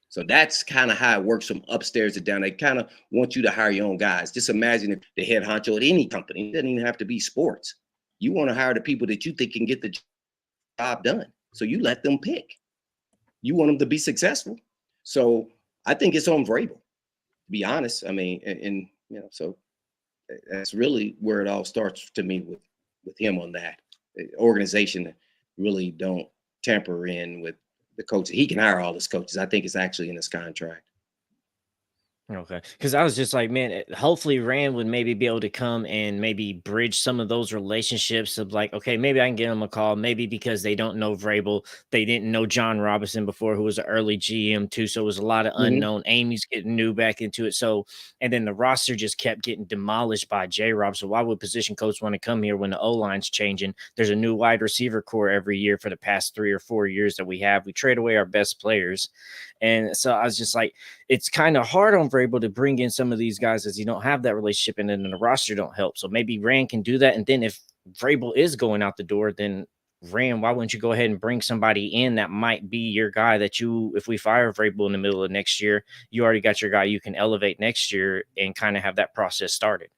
Speaker 4: So that's kind of how it works from upstairs to down. They kind of want you to hire your own guys. Just imagine if the head honcho at any company, it doesn't even have to be sports. You want to hire the people that you think can get the job done. So you let them pick. You want them to be successful. So I think it's on Vrabel, to be honest. I mean, and so that's really where it all starts to me with him on that. The organization really don't tamper in with the coaches. He can hire all his coaches. I think it's actually in his contract.
Speaker 3: Okay. Because I was just like, man, hopefully Rand would maybe be able to come and maybe bridge some of those relationships of like, okay, maybe I can give them a call. Maybe because they don't know Vrabel. They didn't know John Robinson before, who was an early GM too. So it was a lot of unknown. Amy's getting new back into it. So, and then the roster just kept getting demolished by J-Rob. So why would position coach want to come here when the O-line's changing? There's a new wide receiver core every year for the past 3 or 4 years that we have. We trade away our best players. And so I was just like, it's kind of hard on Vrabel to bring in some of these guys as you don't have that relationship, and then the roster don't help. So maybe Rand can do that. And then if Vrabel is going out the door, then Rand, why wouldn't you go ahead and bring somebody in that might be your guy that if we fire Vrabel in the middle of next year, you already got your guy you can elevate next year and kind of have that process started.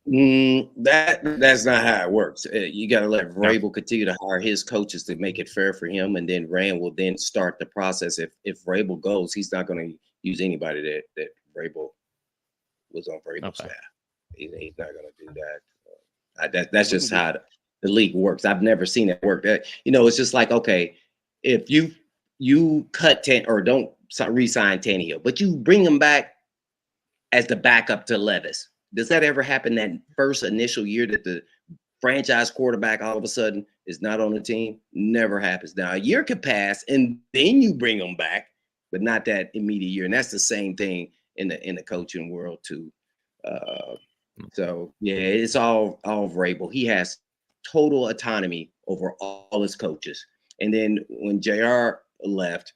Speaker 4: That's not how it works. You got to let Vrabel continue to hire his coaches to make it fair for him, and then Rand will then start the process. If Vrabel goes, he's not going to use anybody that Vrabel was on Vrabel's staff. He's not going to do that. That's just how the league works. I've never seen it work. It's just like, okay, if you cut or don't re-sign Tannehill, but you bring him back as the backup to Levis. Does that ever happen that first initial year that the franchise quarterback all of a sudden is not on the team? Never happens. Now, a year could pass and then you bring them back, but not that immediate year. And that's the same thing in the coaching world too. So yeah, it's all Vrabel. He has total autonomy over all his coaches. And then when JR left,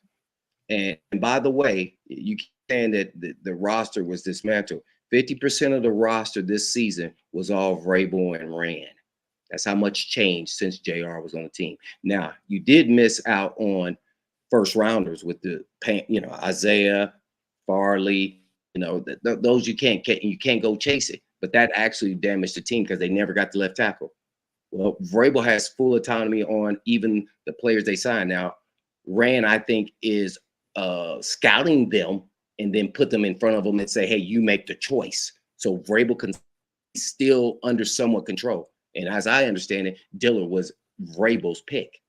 Speaker 4: and by the way, you keep saying that the roster was dismantled. 50% of the roster this season was all Vrabel and Rand. That's how much changed since JR was on the team. Now, you did miss out on first rounders with Isaiah, Farley, those you can't go chase it. But that actually damaged the team because they never got the left tackle. Well, Vrabel has full autonomy on even the players they sign. Now, Rand, I think, is scouting them and then put them in front of them and say, hey, you make the choice. So Vrabel can still under somewhat control. And as I understand it, Dillard was Vrabel's pick.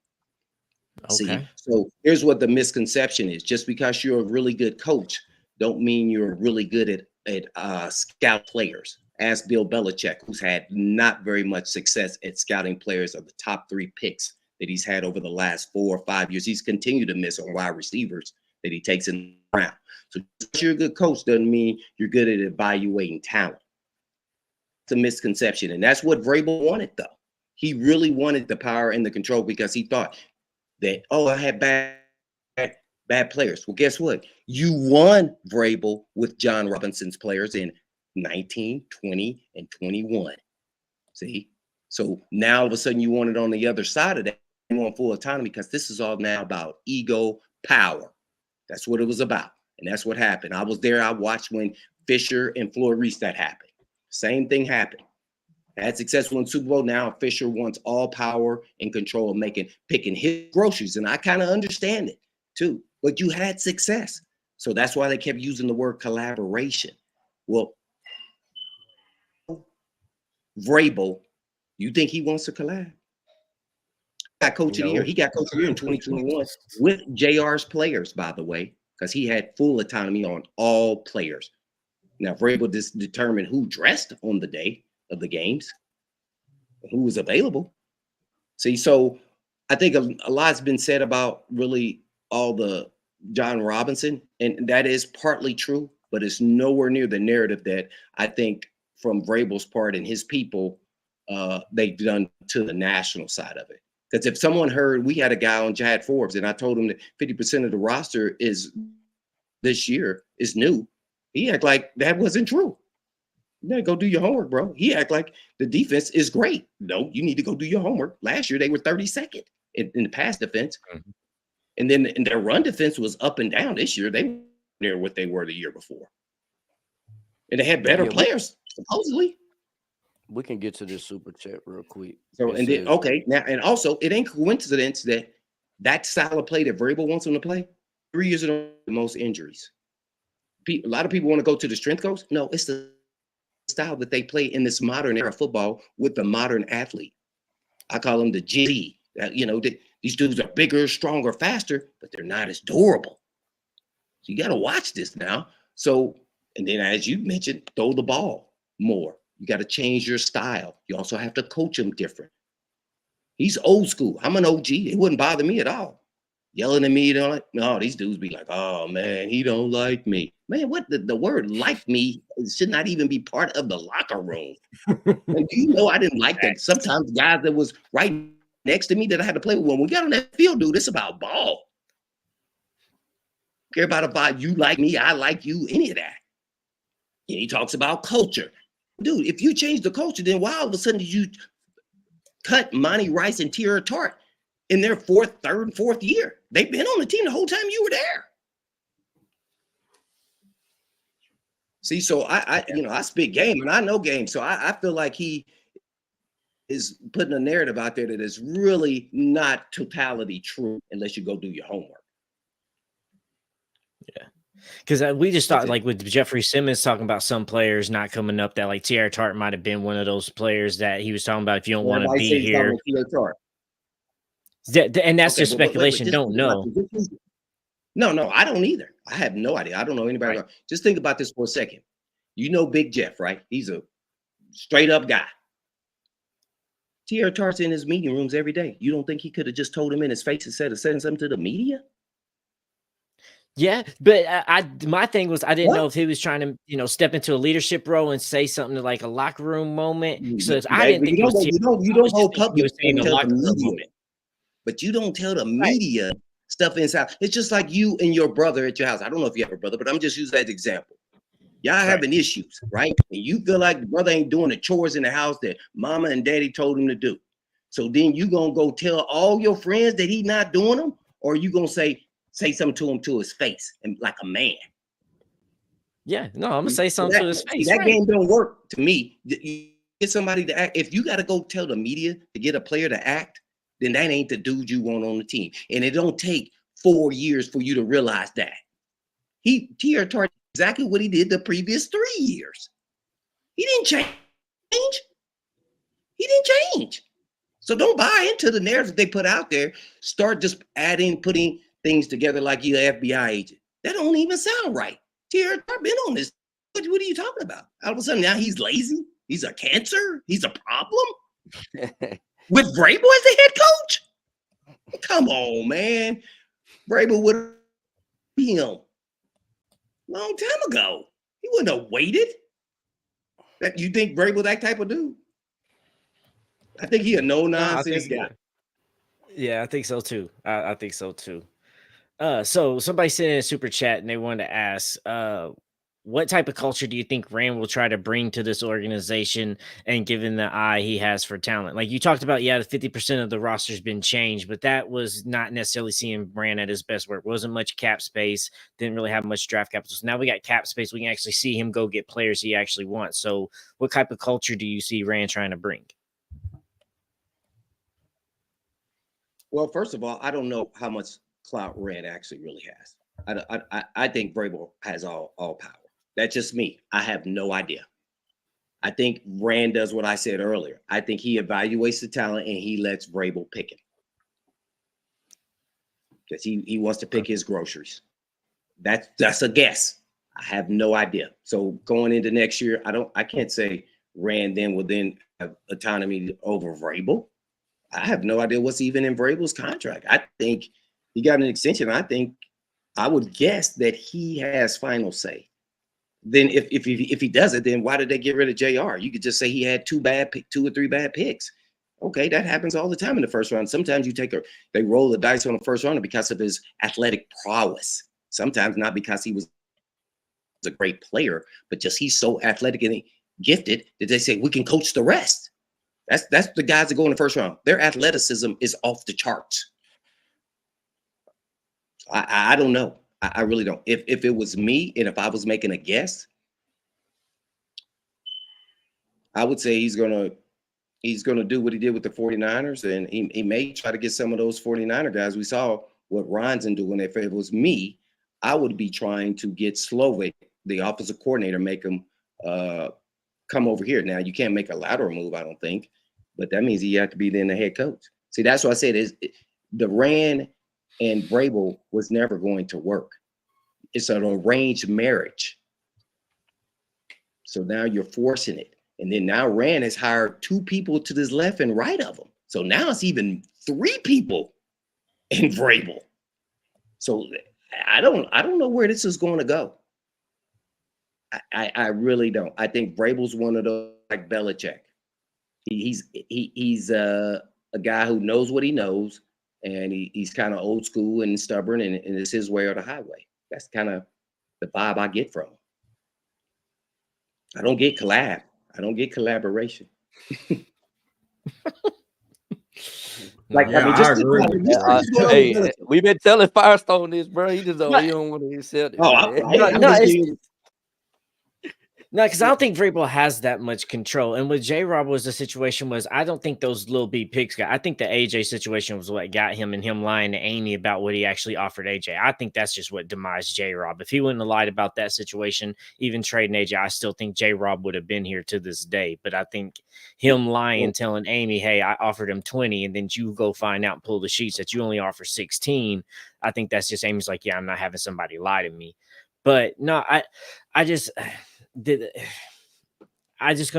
Speaker 4: Okay. See, so here's what the misconception is. Just because you're a really good coach, don't mean you're really good at scout players. Ask Bill Belichick, who's had not very much success at scouting players of the top 3 picks that he's had over the last 4 or 5 years. He's continued to miss on wide receivers that he takes in the round. So just you're a good coach doesn't mean you're good at evaluating talent. It's a misconception. And that's what Vrabel wanted, though. He really wanted the power and the control because he thought that, I had bad players. Well, guess what? You won, Vrabel, with John Robinson's players in 19, 20, and 21. See? So now all of a sudden you want it on the other side of that. You want full autonomy because this is all now about ego, power. That's what it was about. And that's what happened. I was there. I watched when Fisher and Floyd Reese that happened. Same thing happened. Had successful in Super Bowl. Now Fisher wants all power and control of picking his groceries. And I kind of understand it too. But you had success. So that's why they kept using the word collaboration. Well, Vrabel, you think he wants to collab? Got coach of the year. He got coach of the year in 2021 with JR's players, by the way, because he had full autonomy on all players. Now, Vrabel just determined who dressed on the day of the games, who was available. See, so I think a lot's been said about really all the John Robinson, and that is partly true, but it's nowhere near the narrative that I think from Vrabel's part and his people, they've done to the national side of it. Because if someone heard, we had a guy on Jad Forbes, and I told him that 50% of the roster is this year is new. He act like that wasn't true. You gotta go do your homework, bro. He act like the defense is great. No, you need to go do your homework. Last year they were 32nd in the pass defense, and then their run defense was up and down. This year they were near what they were the year before, and they had better players supposedly.
Speaker 7: We can get to this super chat real quick.
Speaker 4: So and then okay now, and also it ain't coincidence that style of play that Vrabel wants them to play. 3 years ago, the most injuries. A lot of people want to go to the strength coach. No, it's the style that they play in this modern era of football with the modern athlete. I call them the G. These dudes are bigger, stronger, faster, but they're not as durable. So you got to watch this now. So, and then as you mentioned, throw the ball more. You got to change your style. You also have to coach him different. He's old school. I'm an OG. It wouldn't bother me at all. Yelling at me, no, these dudes be like, oh man, he don't like me. Man, what the word like me should not even be part of the locker room. And do you know I didn't like that? Sometimes guys that was right next to me that I had to play with, when we got on that field, dude, it's about ball. Care about you like me, I like you, any of that. And he talks about culture. Dude, if you change the culture, then why all of a sudden did you cut Monty Rice and Tierra Tart in their third and fourth year? They've been on the team the whole time you were there. See, so I spit game and I know game. So I feel like he is putting a narrative out there that is really not totality true unless you go do your homework.
Speaker 3: Yeah. Because we just thought, like with Jeffrey Simmons talking about some players not coming up, that like Tierra Tart might have been one of those players that he was talking about. If you don't want to be here, and that's just speculation. Don't know.
Speaker 4: No, I don't either. I have no idea. I don't know anybody. Right. Just think about this for a second. You know Big Jeff, right? He's a straight up guy. Tierra Tart's in his meeting rooms every day. You don't think he could have just told him in his face instead of saying something to the media?
Speaker 3: Yeah, but my thing was I didn't know if he was trying to, step into a leadership role and say something to like a locker room moment. So I didn't think
Speaker 4: you don't hold public in the locker room moment. But you don't tell the media stuff inside. It's just like you and your brother at your house. I don't know if you have a brother, but I'm just using that as an example. Y'all having issues, right? And you feel like the brother ain't doing the chores in the house that mama and daddy told him to do. So then you gonna go tell all your friends that he not doing them, or you gonna say something to him to his face and like a man?
Speaker 3: Yeah, no, I'm gonna say something to his face.
Speaker 4: That game don't work to me. You get somebody to act. If you got to go tell the media to get a player to act, then that ain't the dude you want on the team. And it don't take 4 years for you to realize that. Tierra Tart exactly what he did the previous 3 years. He didn't change. So don't buy into the narrative they put out there. Start just putting things together like you're an FBI agent. That don't even sound right. Tierra Tart been on this. What are you talking about? All of a sudden now he's lazy. He's a cancer. He's a problem. With Vrabel as the head coach? Come on, man. Vrabel would have been him long time ago. He wouldn't have waited. You think Vrabel that type of dude? I think he a no-nonsense guy.
Speaker 3: Yeah, I think so too. I think so too. So somebody sent in a super chat and they wanted to ask, what type of culture do you think Rand will try to bring to this organization, and given the eye he has for talent? Like you talked about, the 50% of the roster's been changed, but that was not necessarily seeing Rand at his best work. Wasn't much cap space, didn't really have much draft capital. So now we got cap space. We can actually see him go get players he actually wants. So what type of culture do you see Rand trying to bring?
Speaker 4: Well, first of all, I don't know how much clout Rand actually really has. I think Vrabel has all power. That's just me. I have no idea. I think Rand does what I said earlier. I think he evaluates the talent and he lets Vrabel pick him. Because he wants to pick his groceries. That's a guess. I have no idea. So going into next year, I can't say Rand will then have autonomy over Vrabel. I have no idea what's even in Vrabel's contract. I think he got an extension. I would guess that he has final say. Then if he does it, then why did they get rid of JR? You could just say he had 2 or 3 bad picks. Okay, that happens all the time in the first round. Sometimes they roll the dice on the first round because of his athletic prowess. Sometimes not because he was a great player, but just he's so athletic and gifted that they say we can coach the rest. That's the guys that go in the first round. Their athleticism is off the charts. I don't know. I really don't. If it was me and if I was making a guess, I would say he's gonna do what he did with the 49ers, and he may try to get some of those 49er guys. We saw what Ronson doing. If it was me, I would be trying to get Slovic, the offensive coordinator, make him come over here. Now, you can't make a lateral move, I don't think, but that means he have to be then the head coach. See, that's what I said is Duran and Vrabel was never going to work. It's an arranged marriage. So now you're forcing it. And then now Rand has hired 2 people to this left and right of him. So now it's even 3 people in Vrabel. So I don't know where this is going to go. I really don't. I think Vrabel's one of those like Belichick. He's a guy who knows what he knows, and he's kind of old school and stubborn, and it's his way or the highway. That's kind of the vibe I get from him. I don't get collab. I don't get collaboration. Like,
Speaker 2: Yeah,
Speaker 4: I mean, just
Speaker 2: I agree.
Speaker 7: Hey, we've been telling Firestone this, bro. He just don't want to accept it.
Speaker 3: No, because I don't think Vrabel has that much control. And with J-Rob was the situation was I don't think those little B picks got. I think the AJ situation was what got him and him lying to Amy about what he actually offered AJ. I think that's just what demised J-Rob. If he wouldn't have lied about that situation, even trading AJ, I still think J-Rob would have been here to this day. But I think him lying, telling Amy, hey, I offered him 20, and then you go find out and pull the sheets that you only offer 16. I think that's just Amy's like, yeah, I'm not having somebody lie to me. But no, I just going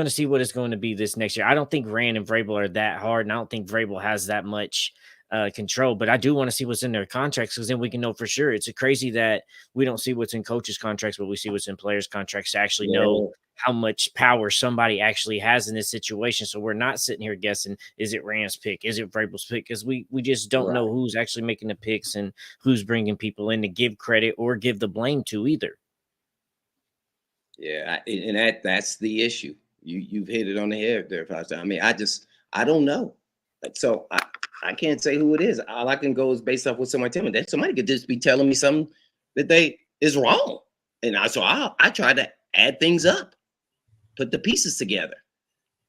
Speaker 3: to see what it's going to be this next year. I don't think Rand and Vrabel are that hard, and I don't think Vrabel has that much control. But I do want to see what's in their contracts, because then we can know for sure. It's crazy that we don't see what's in coaches' contracts, but we see what's in players' contracts to actually know how much power somebody actually has in this situation. So we're not sitting here guessing, is it Rand's pick? Is it Vrabel's pick? Because we just don't know who's actually making the picks and who's bringing people in to give credit or give the blame to either.
Speaker 4: Yeah, and that's the issue. You've hit it on the head there, Pastor. I mean, I don't know. So I can't say who it is. All I can go is based off what somebody tell me. That somebody could just be telling me something that is wrong. And I try to add things up, put the pieces together.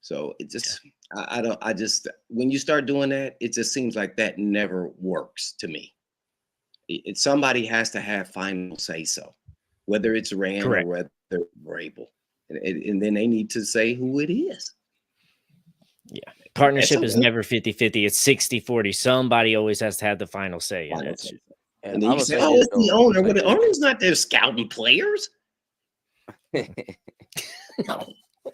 Speaker 4: So it just when you start doing that, it just seems like that never works to me. Somebody has to have final say so, whether it's Rand or whether Vrabel, and then they need to say who it is.
Speaker 3: Yeah, partnership is never 50-50. It's 60-40. Somebody always has to have the final say.
Speaker 4: And then you say, "Oh, it's the owner." Well, the owner's not there scouting players.
Speaker 2: No.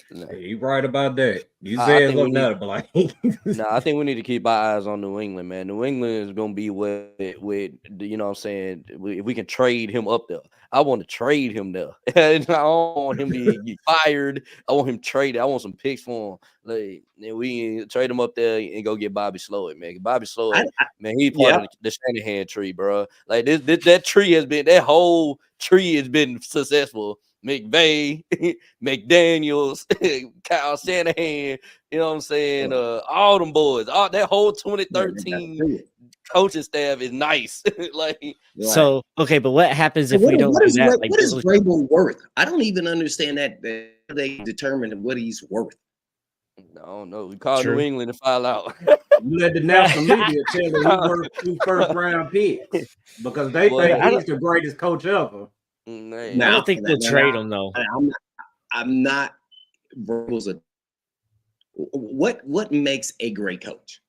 Speaker 2: Hey, you right about that. You said something out of Blaine.
Speaker 7: No, I think we need to keep our eyes on New England, man. New England is going to be with you know what I'm saying, if we can trade him up there. I want to trade him there. I don't want him to get fired. I want him traded. I want some picks for him. Like, and we trade him up there and go get Bobby Slowik, man. Bobby Slowik, man, he's part of the Shanahan tree, bro. Like that whole tree has been successful. McVay, McDaniels, Kyle Shanahan, you know what I'm saying? All them boys, that whole 2013 coaching staff is nice.
Speaker 3: So, okay, but what happens if we don't do that?
Speaker 4: What is Vrabel worth? I don't even understand that they determine what he's worth.
Speaker 7: I don't know. We call New England to file out.
Speaker 2: You let the national media tell you he's worth 2 first-round picks because they think he's the greatest coach ever.
Speaker 3: I don't think they'll trade him though.
Speaker 4: I'm not. Vrabel's what makes a great coach?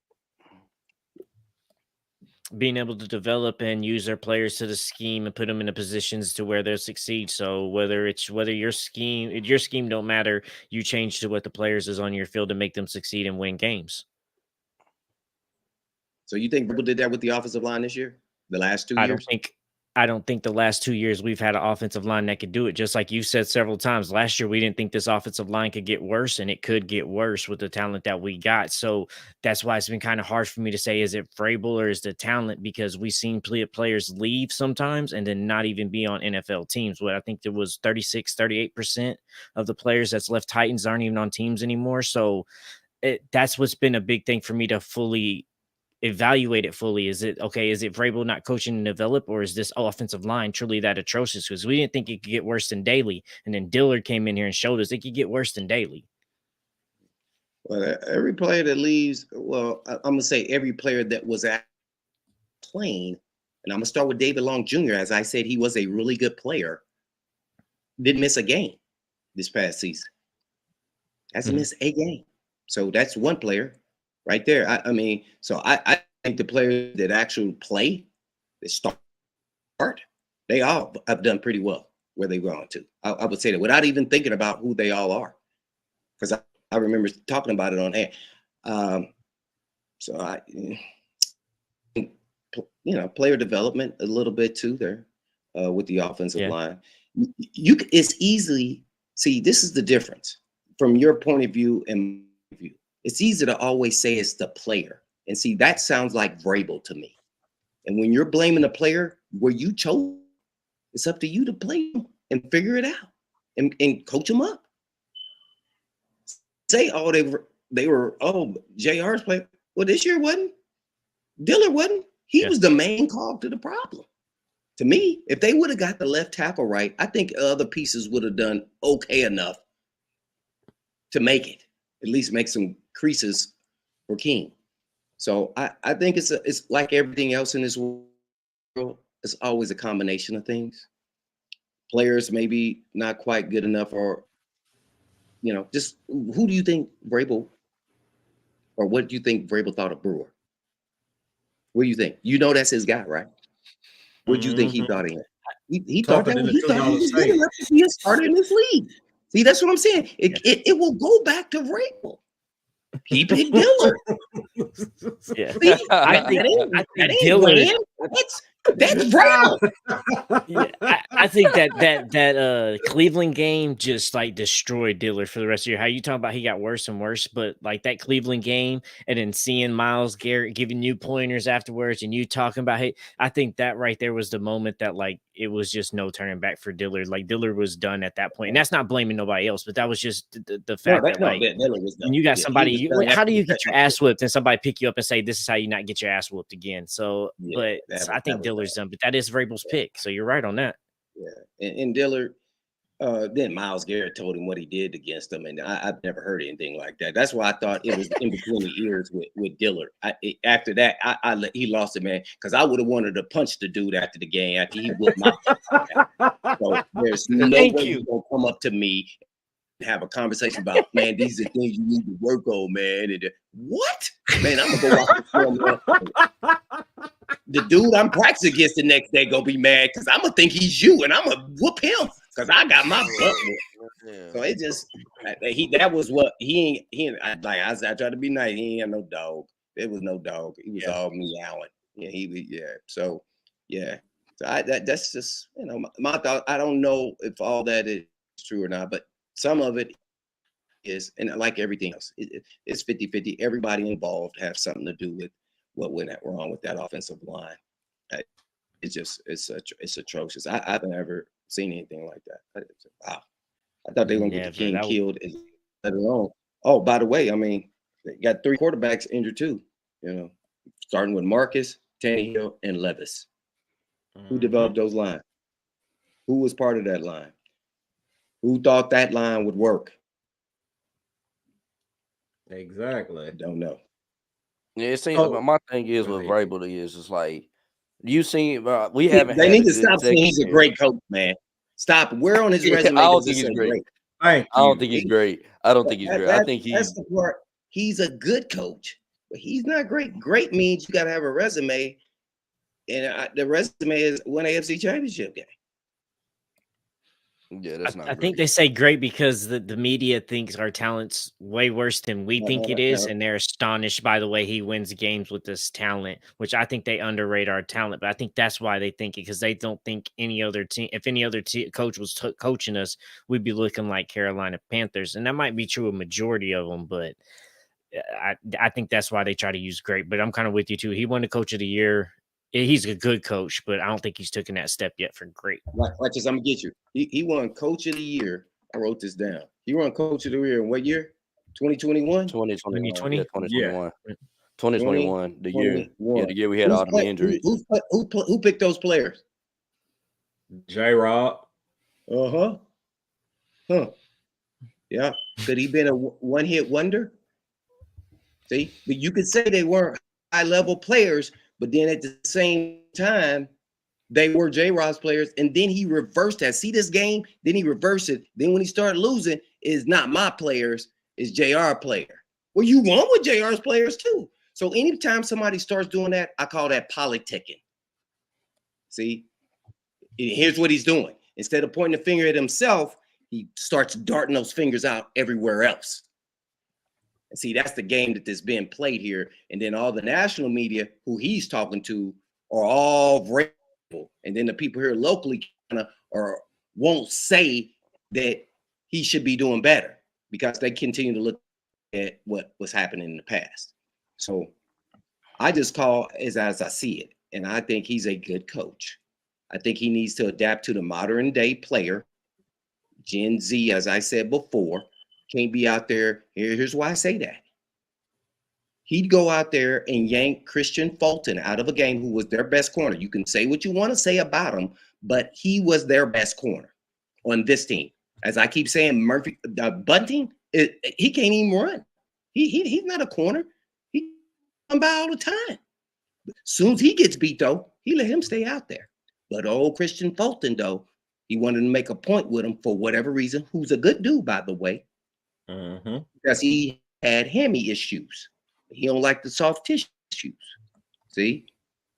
Speaker 3: Being able to develop and use their players to the scheme and put them in the positions to where they'll succeed. So whether your scheme don't matter, you change to what the players is on your field to make them succeed and win games.
Speaker 4: So you think Vrabel did that with the offensive line this year? The last 2 years?
Speaker 3: I don't think the last 2 years we've had an offensive line that could do it. Just like you said several times, last year we didn't think this offensive line could get worse, and it could get worse with the talent that we got. So that's why it's been kind of hard for me to say, is it Vrabel or is the talent? Because we've seen players leave sometimes and then not even be on NFL teams. What I think there was 38% of the players that's left Titans aren't even on teams anymore. So that's what's been a big thing for me to fully evaluate it fully. Is it Vrabel not coaching and develop, or is this offensive line truly that atrocious? Because we didn't think it could get worse than Daly, and then Dillard came in here and showed us it could get worse than Daly.
Speaker 4: Well, every player that leaves, well, I'm gonna say every player that was playing, and I'm gonna start with David Long Jr. As I said, he was a really good player. Didn't miss a game this past season. Hasn't missed a game. So that's one player right there. I mean, so I think the players that actually play, that start, they all have done pretty well where they've gone to. I would say that without even thinking about who they all are, because I remember talking about it on air. So I, player development a little bit too there with the offensive line. It's easily see. This is the difference from your point of view and view. It's easy to always say it's the player. And see, that sounds like Vrabel to me. And when you're blaming the player where you chose, it's up to you to play them and figure it out and coach them up. Say, they were JR's player. Well, this year wasn't. Dillard wasn't. He was the main cog to the problem. To me, if they would have got the left tackle right, I think other pieces would have done okay enough to make it. At least make some creases for King. So I think it's like everything else in this world. It's always a combination of things. Players maybe not quite good enough, or just who do you think Vrabel, or what do you think Vrabel thought of Brewer? What do you think? That's his guy, right? What do you think he thought of him? He thought that he was good enough to be a starter in this league. See, that's what I'm saying. It will go back to Vrabel. He picked Dillard.
Speaker 3: Yeah,
Speaker 4: See,
Speaker 3: I think Dillard.
Speaker 4: That's Vrabel.
Speaker 3: I think that Cleveland game just like destroyed Dillard for the rest of the year. How you talking about he got worse and worse, but like that Cleveland game and then seeing Myles Garrett giving you pointers afterwards and you talking about, hey, I think that right there was the moment that like it was just no turning back for Dillard. Like Dillard was done at that point. And that's not blaming nobody else, but that was just the fact that Dillard was done. When you got somebody, how do you get your ass whipped and somebody pick you up and say, this is how you not get your ass whooped again? So, I think Dillard's done, but that is Vrabel's pick. So you're right on that.
Speaker 4: Yeah. And Dillard, then Myles Garrett told him what he did against him. And I've never heard anything like that. That's why I thought it was in between the ears with Dillard. After that, he lost it, man, because I would have wanted to punch the dude after the game after he whooped my So there's no way you're going to come up to me and have a conversation about, man, these are things you need to work on, man. And what? Man, I'm going to go watch the film, man. The dude I'm practicing against the next day gonna be mad because I'm gonna think he's you and I'm gonna whoop him because I got my butt whooped. So it just that was what he I tried to be nice. He ain't had no dog. There was no dog. He was all meowing. So that's just my thought. I don't know if all that is true or not, but some of it is, and like everything else, it's 50-50. Everybody involved has something to do with what went wrong with that offensive line. It's atrocious. I've never seen anything like that. Wow. I thought they were gonna get the King killed and let it alone. Oh, by the way, I mean, they got 3 quarterbacks injured too, starting with Marcus, Tannehill, and Levis. Who developed those lines? Who was part of that line? Who thought that line would work?
Speaker 2: Exactly.
Speaker 4: I don't know.
Speaker 7: Yeah, it seems my thing is with Vrabel is like you seen we haven't.
Speaker 4: They need to stop saying he's a great coach, man. Stop. Where on his resume?
Speaker 7: I don't think he's great. I don't think he's great. I don't think he's great. I think
Speaker 4: that's the part. He's a good coach, but he's not great. Great means you got to have a resume, and the resume is win AFC Championship game.
Speaker 7: Yeah, that's not
Speaker 3: I think
Speaker 7: great.
Speaker 3: they say great because the media thinks our talent's way worse than we think it is, and they're astonished by the way he wins games with this talent, which I think they underrate our talent. But I think that's why they think it, because they don't think any other team, if any other coach was coaching us, we'd be looking like Carolina Panthers, and that might be true of majority of them, but I think that's why they try to use great. But I'm kind of with you too. He won the Coach of the Year. He's a good coach, but I don't think he's taken that step yet for great.
Speaker 4: Watch this, I'm gonna get you. He won Coach of the Year. I wrote this down. He won Coach of the Year in what year? 2021?
Speaker 7: 2021.
Speaker 3: 2020?
Speaker 7: Yeah, 2021.
Speaker 2: Yeah.
Speaker 7: 2021. The year.
Speaker 4: 2021.
Speaker 7: Yeah, the year we had all the injuries.
Speaker 4: Who picked those players?
Speaker 2: J-Rob.
Speaker 4: Uh-huh. Huh. Yeah. Could he been a one-hit wonder? See, but you could say they weren't high-level players, but then at the same time, they were J-Rod's players, and then he reversed that. See this game? Then he reversed it. Then when he started losing, it's not my players, it's JR player. Well, you won with JR's players too. So anytime somebody starts doing that, I call that politicking. See? Here's what he's doing. Instead of pointing the finger at himself, he starts darting those fingers out everywhere else. And see, that's the game that is being played here. And then all the national media who he's talking to are all Vrabel. And then the people here locally kind of won't say that he should be doing better because they continue to look at what was happening in the past. So I just call as I see it. And I think he's a good coach. I think he needs to adapt to the modern day player. Gen Z, as I said before, can't be out there. Here's why I say that. He'd go out there and yank Christian Fulton out of a game who was their best corner. You can say what you want to say about him, but he was their best corner on this team. As I keep saying, Murphy, Bunting, he can't even run. He's not a corner. He comes by all the time. As soon as he gets beat, though, he let him stay out there. But old Christian Fulton, though, he wanted to make a point with him for whatever reason, who's a good dude, by the way, because he had hammy issues. He don't like the soft tissues. See?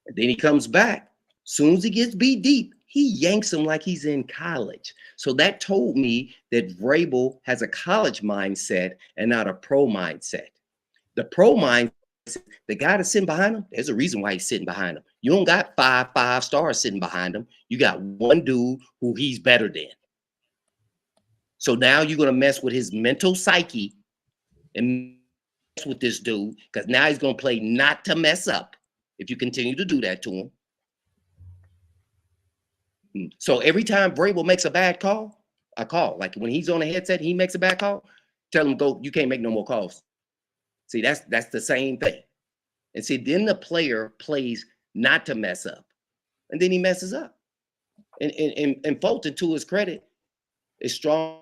Speaker 4: And then he comes back. Soon as he gets beat deep, he yanks him like he's in college. So that told me that Vrabel has a college mindset and not a pro mindset. The pro mindset, the guy that's sitting behind him, there's a reason why he's sitting behind him. You don't got five stars sitting behind him. You got one dude who he's better than. So now you're going to mess with his mental psyche and mess with this dude because now he's going to play not to mess up if you continue to do that to him. So every time Vrabel makes a bad call, I call. Like when he's on a headset, he makes a bad call, tell him, go, you can't make no more calls. See, that's the same thing. And see, then the player plays not to mess up. And then he messes up. And Fulton, to his credit, is strong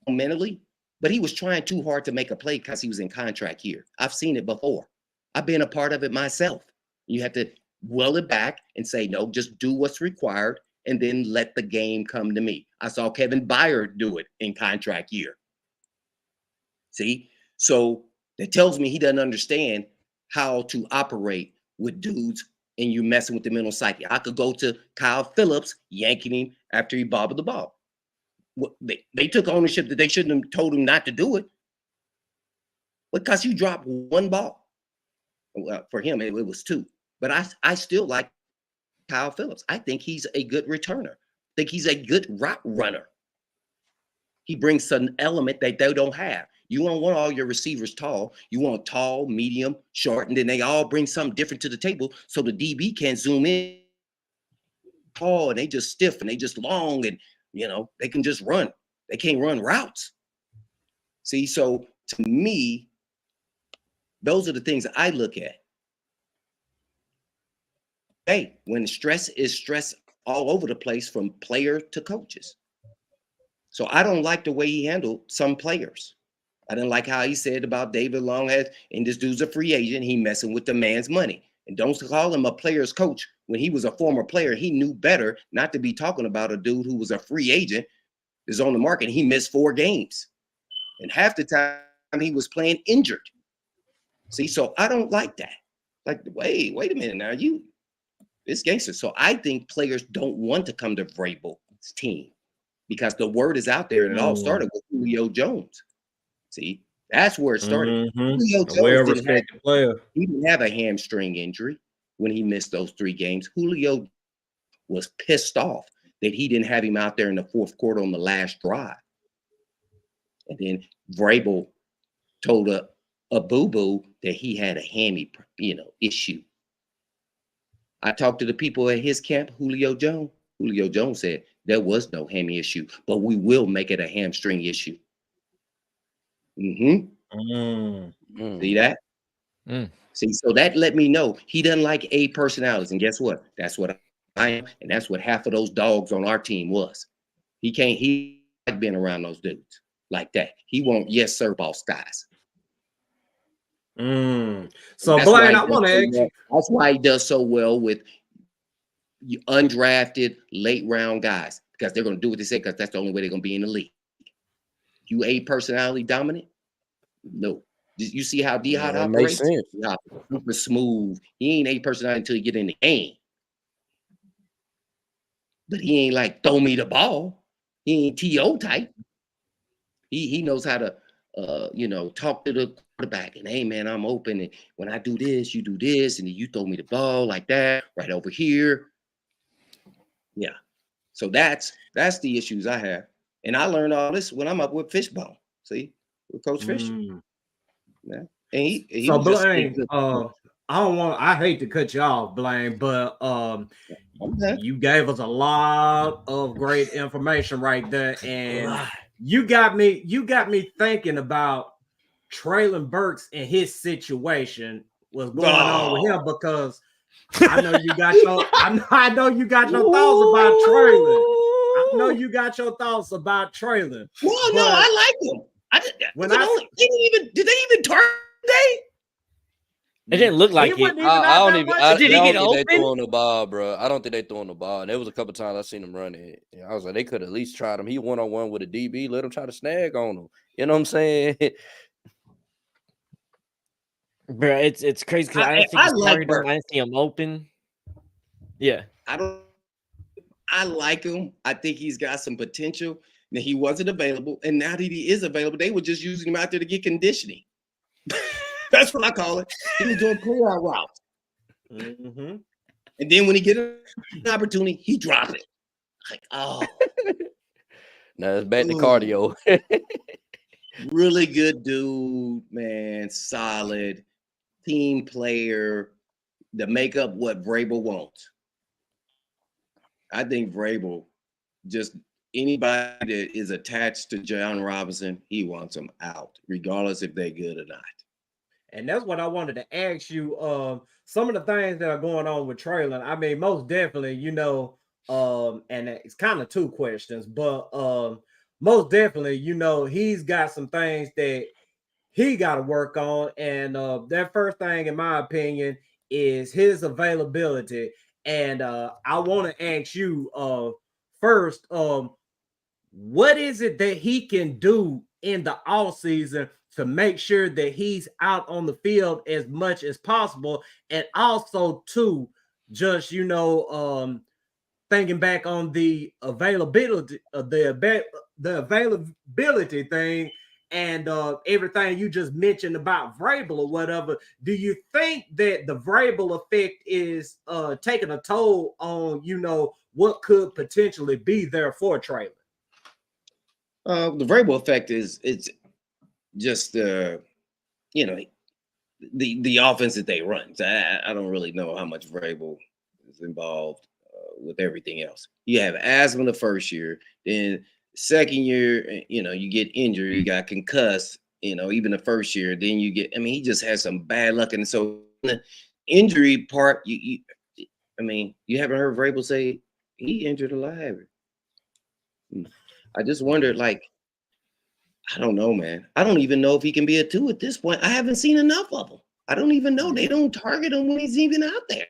Speaker 4: mentally, but he was trying too hard to make a play because he was in contract year. I've seen it before. I've been a part of it myself. You have to will it back and say, no, just do what's required and then let the game come to me. I saw Kevin Byard do it in contract year. See? So that tells me he doesn't understand how to operate with dudes and you messing with the mental psyche. I could go to Kyle Phillips yanking him after he bobbled the ball. They took ownership that they shouldn't have told him not to do it because you dropped one ball. Well, for him, it was two. But I still like Kyle Phillips. I think he's a good returner. I think he's a good route runner. He brings an element that they don't have. You don't want all your receivers tall. You want tall, medium, short, and then they all bring something different to the table so the DB can't zoom in tall and they just stiff and they just long and, you know, they can just run. They can't run routes. See, so to me, those are the things that I look at. Hey, when stress is stress all over the place from player to coaches. So I don't like the way he handled some players. I didn't like how he said about David Longhead, and this dude's a free agent. He messing with the man's money. And don't call him a player's coach. When he was a former player, he knew better not to be talking about a dude who was a free agent, is on the market. He missed 4 games. And half the time he was playing injured. See, so I don't like that. Like, wait a minute now. It's gangster. So I think players don't want to come to Vrabel's team. because the word is out there, and it all started with Julio Jones. See, that's where it started. Julio Jones
Speaker 2: well-respected player.
Speaker 4: He didn't have a hamstring injury when he missed those 3 games. Julio was pissed off that he didn't have him out there in the 4th quarter on the last drive. And then Vrabel told a boo-boo that he had a hammy, issue. I talked to the people at his camp, Julio Jones. Julio Jones said there was no hammy issue, but we will make it a hamstring issue. See that? See, so that let me know he doesn't like A personalities. And guess what? That's what I am, and that's what half of those dogs on our team was. He like being around those dudes like that. He won't yes sir boss guys.
Speaker 2: So Blaine, I want to ask you.
Speaker 4: That's why he does so well with undrafted late round guys, because they're going to do what they say, because that's the only way they're going to be in the league. You A personality dominant? No. You see how D-Hot operates? Super smooth. He ain't A personality until you get in the game. But he ain't like throw me the ball. He ain't T.O. type. He knows how to talk to the quarterback and, hey man, I'm open, and when I do this, you do this, and then you throw me the ball like that right over here. Yeah. So that's the issues I have. And I learned all this when I'm up with Fishbone. See, with Coach Fish. Yeah. And he
Speaker 2: so
Speaker 4: was
Speaker 2: Blaine, I hate to cut you off, Blaine, but you gave us a lot of great information right there, and you got me thinking about Treylon Burks and his situation, what's going on with him, because I know you got your I know you got your thoughts about Treylon. I know you got your thoughts about Treylon.
Speaker 4: Well, no, I like him. Did they even target today?
Speaker 3: It didn't look like it.
Speaker 7: I don't
Speaker 3: Did he get
Speaker 7: think
Speaker 3: open?
Speaker 7: they throwing the ball, bro. I don't think they throwing the ball. And there was a couple times I seen him run it. I was like, they could at least try him. He 1-on-1 with a DB. Let him try to snag on him. You know what I'm saying?
Speaker 3: Bro, it's crazy because I don't think he's targeted him. I didn't see him open. Yeah.
Speaker 4: I like him. I think he's got some potential. Now, he wasn't available, and now that he is available, they were just using him out there to get conditioning. That's what I call it. He was doing pull-out routes. And then when he get an opportunity, he drop it. Like, oh.
Speaker 7: Now it's back to cardio.
Speaker 4: Really good dude, man. Solid team player to make up what Vrabel wants. I think Vrabel, just anybody that is attached to John Robinson, he wants them out, regardless if they're good or not.
Speaker 2: And that's what I wanted to ask you. Some of the things that are going on with Treylon, I mean, most definitely, and it's kind of 2 questions, but most definitely, he's got some things that he got to work on. And that first thing, in my opinion, is his availability. And I want to ask you first, what is it that he can do in the offseason to make sure that he's out on the field as much as possible? And also, too, just, thinking back on the availability of the availability thing and everything you just mentioned about Vrabel or whatever, do you think that the Vrabel effect is taking a toll on, what could potentially be there for Treylon?
Speaker 4: The Vrabel effect is just the offense that they run. So I don't really know how much Vrabel is involved with everything else. You have asthma the first year, then second year, you get injured, you got concussed, even the first year, then you get, he just has some bad luck. And so the injury part, you haven't heard Vrabel say he injured a lot, have you? I just wondered, I don't know, man. I don't even know if he can be a 2 at this point. I haven't seen enough of him. I don't even know. They don't target him when he's even out there.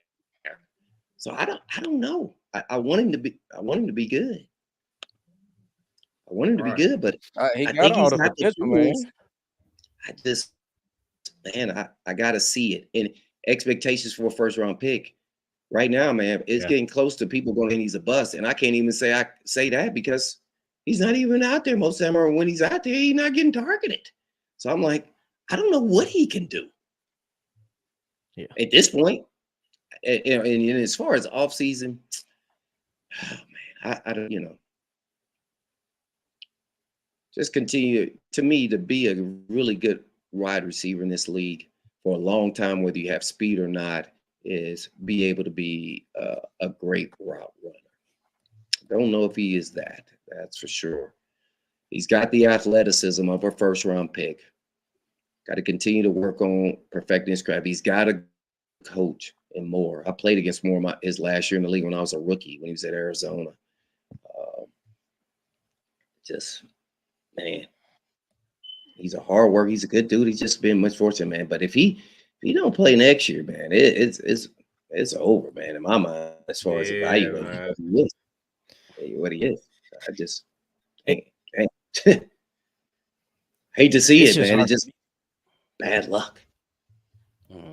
Speaker 4: So I don't know. I want him to be good. I want him to be good, but
Speaker 7: he
Speaker 4: I
Speaker 7: got
Speaker 4: think
Speaker 7: all
Speaker 4: he's
Speaker 7: the
Speaker 4: not the
Speaker 7: potential, man.
Speaker 4: tools. I gotta see it. And expectations for a first round pick right now, man, it's getting close to people going, he's a bust. And I can't even say that because He's not even out there most of the time, or when he's out there, he's not getting targeted. So I'm like, I don't know what he can do.
Speaker 3: Yeah.
Speaker 4: At this point, and as far as offseason, oh man, I don't, just continue to me to be a really good wide receiver in this league for a long time, whether you have speed or not, is be able to be a great route runner. Don't know if he is that. That's for sure. He's got the athleticism of a first-round pick. Got to continue to work on perfecting his craft. He's got to coach and more. I played against Moore his last year in the league when I was a rookie, when he was at Arizona. Man, he's a hard worker. He's a good dude. He's just been much fortunate, man. But if he don't play next year, man, it's over, man. In my mind, as far as evaluating what he is, I just hate to see it, man. It's just bad luck.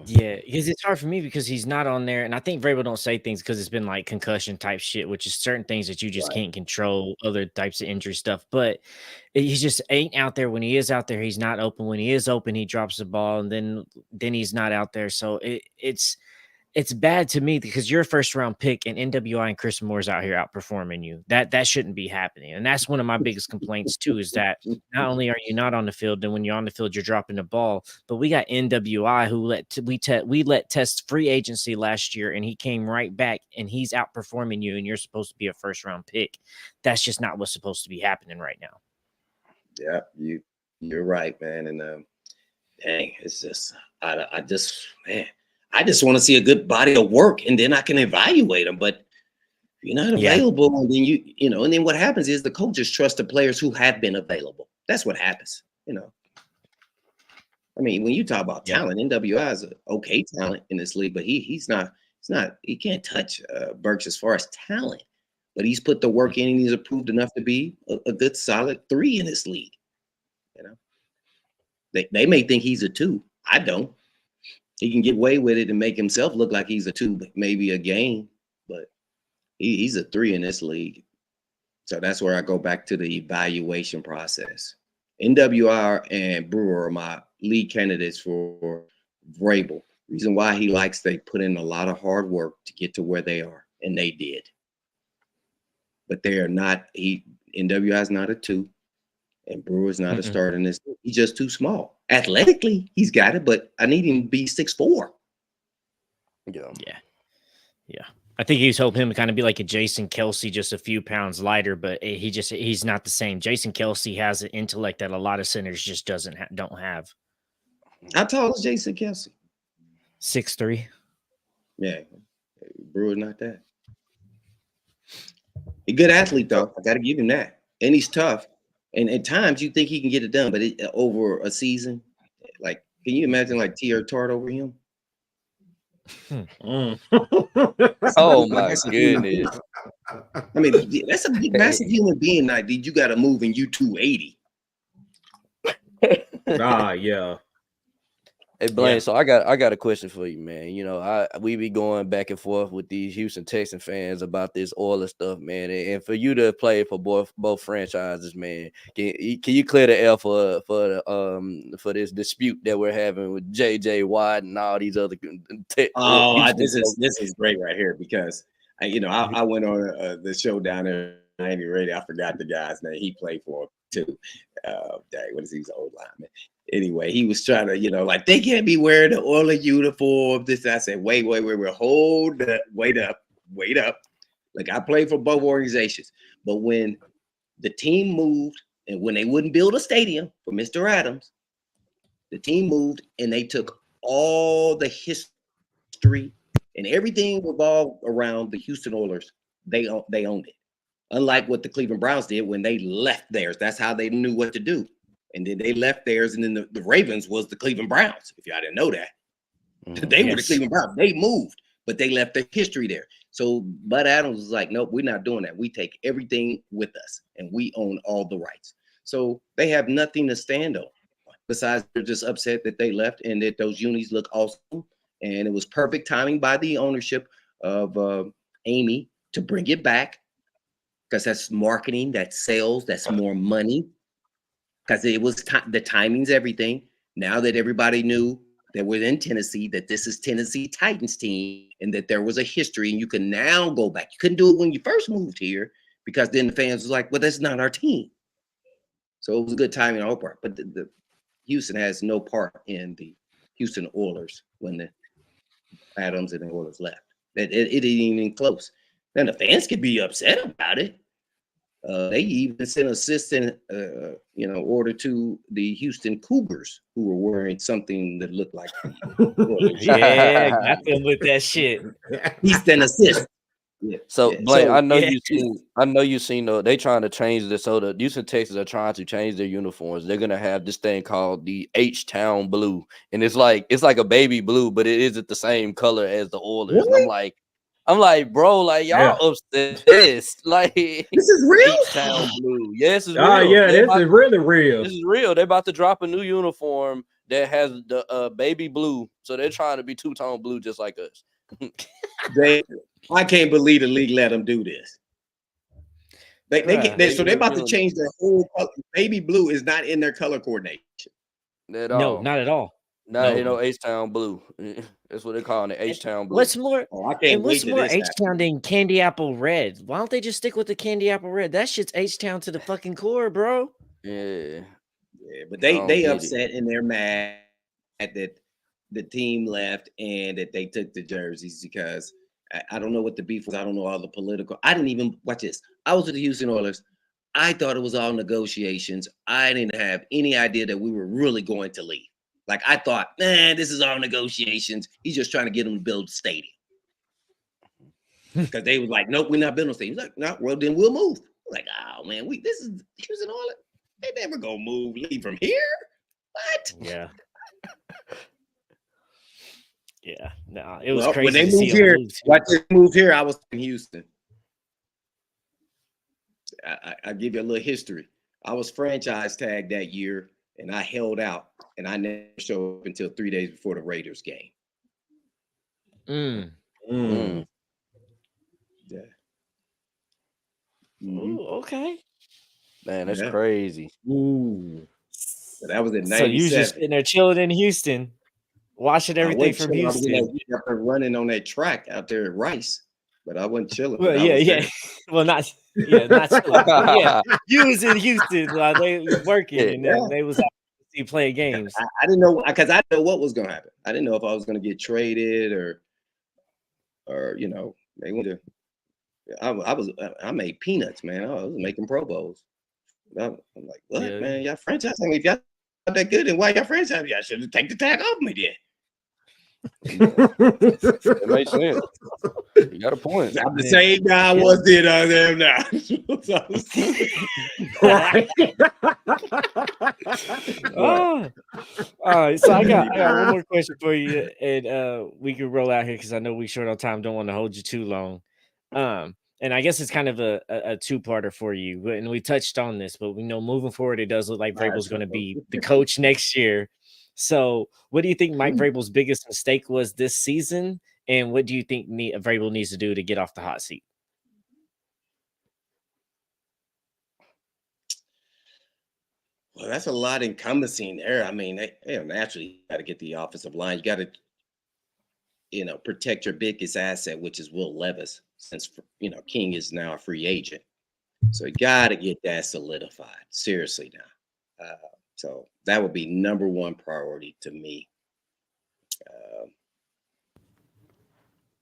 Speaker 3: Yeah, because it's hard for me because he's not on there, and I think Vrabel don't say things because it's been like concussion type shit, which is certain things that you just can't control, other types of injury stuff. But he just ain't out there. When he is out there, he's not open. When he is open, he drops the ball, and then he's not out there. So it's bad to me because you're a first round pick and NWI and Chris Moore's out here outperforming you. That shouldn't be happening. And that's one of my biggest complaints too, is that not only are you not on the field, and when you're on the field, you're dropping the ball, but we got NWI who we let test free agency last year, and he came right back and he's outperforming you, and you're supposed to be a first round pick. That's just not what's supposed to be happening right now.
Speaker 4: Yeah, you're right, man. And dang, it's just I just want to see a good body of work, and then I can evaluate them. But if you're not available, and then and then what happens is the coaches trust the players who have been available. That's what happens, I mean, when you talk about talent, NWI is an okay talent in this league, but he's not. He can't touch Burks as far as talent. But he's put the work in, and he's approved enough to be a good, solid 3 in this league. They may think he's a 2. I don't. He can get away with it and make himself look like he's a 2, maybe a game, but he's a 3 in this league. So that's where I go back to the evaluation process. NWR and Brewer are my lead candidates for Vrabel. Reason why he likes, they put in a lot of hard work to get to where they are, and they did. But they are not. NWI is not a 2, and Brewer's not a starter in this. He's just too small. Athletically, he's got it, but I need him to be 6'4".
Speaker 3: Yeah. I think he's hoping him to kind of be like a Jason Kelce, just a few pounds lighter, but he's not the same. Jason Kelce has an intellect that a lot of centers just don't have.
Speaker 4: How tall is Jason Kelce?
Speaker 3: 6'3".
Speaker 4: Yeah, Brewer's not that. He's a good athlete, though. I got to give him that, and he's tough. And at times you think he can get it done, but over a season, like, can you imagine like T.R. Tart over him?
Speaker 7: Oh my goodness!
Speaker 4: I mean, that's a big, massive human being. Like, you got to move, and you 280.
Speaker 2: Yeah.
Speaker 7: Hey Blaine, so I got a question for you, man. We be going back and forth with these Houston Texans fans about this Oilers stuff, man. And for you to play for both franchises, man, can you clear the air for this dispute that we're having with JJ Watt and all these other?
Speaker 4: This is great right here, because I went on the show down there in Miami Radio. I forgot the guy's name. He played for him too. What is he? He's an old lineman. Anyway, he was trying to, like, they can't be wearing the Oilers uniform. I said, wait, hold up, wait up. Like, I played for both organizations, but when the team moved and when they wouldn't build a stadium for Mr. Adams, the team moved and they took all the history and everything revolved around the Houston Oilers. They owned it. Unlike what the Cleveland Browns did when they left theirs. That's how they knew what to do. And then they left theirs, and then the Ravens was the Cleveland Browns, if y'all didn't know that. They were the Cleveland Browns. They moved, but they left their history there. So Bud Adams was like, nope, we're not doing that. We take everything with us, and we own all the rights. So they have nothing to stand on. Besides, they're just upset that they left and that those unis look awesome. And it was perfect timing by the ownership of Amy to bring it back. because that's marketing, that's sales, that's more money. Because it was the timing's everything. Now that everybody knew that we're in Tennessee, that this is Tennessee Titans team, and that there was a history, and you can now go back. You couldn't do it when you first moved here because then the fans was like, well, that's not our team. So it was a good timing on our part. But the Houston has no part in the Houston Oilers when the Adams and the Oilers left. It ain't even close. Then the fans could be upset about it. They even sent an assistant, order to the Houston Cougars, who were wearing something that looked like
Speaker 3: yeah, got them with that shit.
Speaker 4: Houston assist. Yeah.
Speaker 7: So Blaine,
Speaker 4: So,
Speaker 7: I know you've seen they trying to change this. So the Houston Texans are trying to change their uniforms. They're gonna have this thing called the H-Town blue, and it's like a baby blue, but it isn't the same color as the Oilers.
Speaker 4: Really?
Speaker 7: And I'm like, bro, like y'all obsessed. Like
Speaker 4: this is real.
Speaker 7: H-Town blue. Yes, it's real.
Speaker 2: Oh yeah, this is really real.
Speaker 7: This is real. They're about to drop a new uniform that has the baby blue. So they're trying to be two-tone blue just like us.
Speaker 4: I can't believe the league let them do this. They're about to change their whole color. Baby blue is not in their color coordination.
Speaker 3: No, not at all.
Speaker 7: No, H-Town blue. That's what they're calling it, H-Town blue.
Speaker 3: What's more?
Speaker 4: I can't
Speaker 3: what's
Speaker 4: wait
Speaker 3: more H-Town than candy apple red? Why don't they just stick with the candy apple red? That shit's H-Town to the fucking core, bro.
Speaker 7: Yeah,
Speaker 4: but they upset and they're mad that the team left and that they took the jerseys because I don't know what the beef was. I don't know all the political. I didn't even watch this. I was with the Houston Oilers. I thought it was all negotiations. I didn't have any idea that we were really going to leave. Like I thought, man, this is all negotiations. He's just trying to get them to build a stadium. Because they was like, nope, we're not building a stadium. He's like, no, well, then we'll move. Like, oh man, this is Houston Oilers. They never gonna leave from here. What?
Speaker 3: Yeah. Yeah, no, it was crazy.
Speaker 4: When they moved here, moved here, I was in Houston. I give you a little history. I was franchise tagged that year, and I held out, and I never showed up until 3 days before the Raiders game.
Speaker 3: Yeah.
Speaker 4: Mm-hmm.
Speaker 3: Ooh, okay.
Speaker 7: Man, that's crazy.
Speaker 2: Ooh.
Speaker 4: So that was in 97.
Speaker 3: So you just sitting there chilling in Houston, watching everything from Houston.
Speaker 4: I was running on that track out there at Rice, but I wasn't chilling.
Speaker 3: Well, yeah. Well, not chilling. Yeah, you was in Houston while they was working, and then they was out to see play games.
Speaker 4: I didn't know because I didn't know what was going to happen. I didn't know if I was going to get traded or they went to. I made peanuts, man. I was making Pro Bowls. I'm like, what, man? Y'all franchise? I mean, if y'all not that good, then why y'all franchise? Y'all should have taken the tag off me then.
Speaker 7: It makes sense. You got a point.
Speaker 4: I'm the same guy I was then. I am now.
Speaker 3: All right. So I got one more question for you, and we can roll out here because I know we're short on time. Don't want to hold you too long. And I guess it's kind of a two-parter for you. And we touched on this, but we know moving forward, it does look like Vrabel's going to be the coach next year. So what do you think Mike Vrabel's biggest mistake was this season? And what do you think Vrabel needs to do to get off the hot seat?
Speaker 4: Well, that's a lot encompassing there. I mean, they naturally got to get the offensive line. You got to, protect your biggest asset, which is Will Levis, since, King is now a free agent. So you got to get that solidified. Seriously now. So that would be number one priority to me.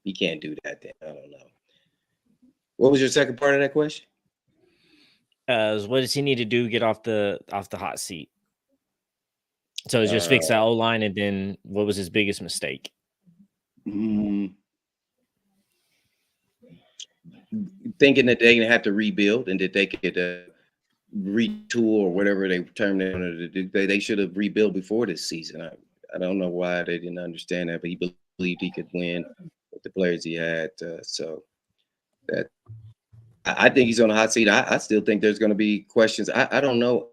Speaker 4: He can't do that then. I don't know. What was your second part of that question?
Speaker 3: What does he need to do to get off the hot seat? So just fix that O-line, and then what was his biggest mistake?
Speaker 4: Thinking that they're gonna have to rebuild and that they could retool or whatever they termed it. They should have rebuilt before this season. I don't know why they didn't understand that, but he believed he could win with the players he had. So that I think he's on the hot seat. I still think there's going to be questions. I don't know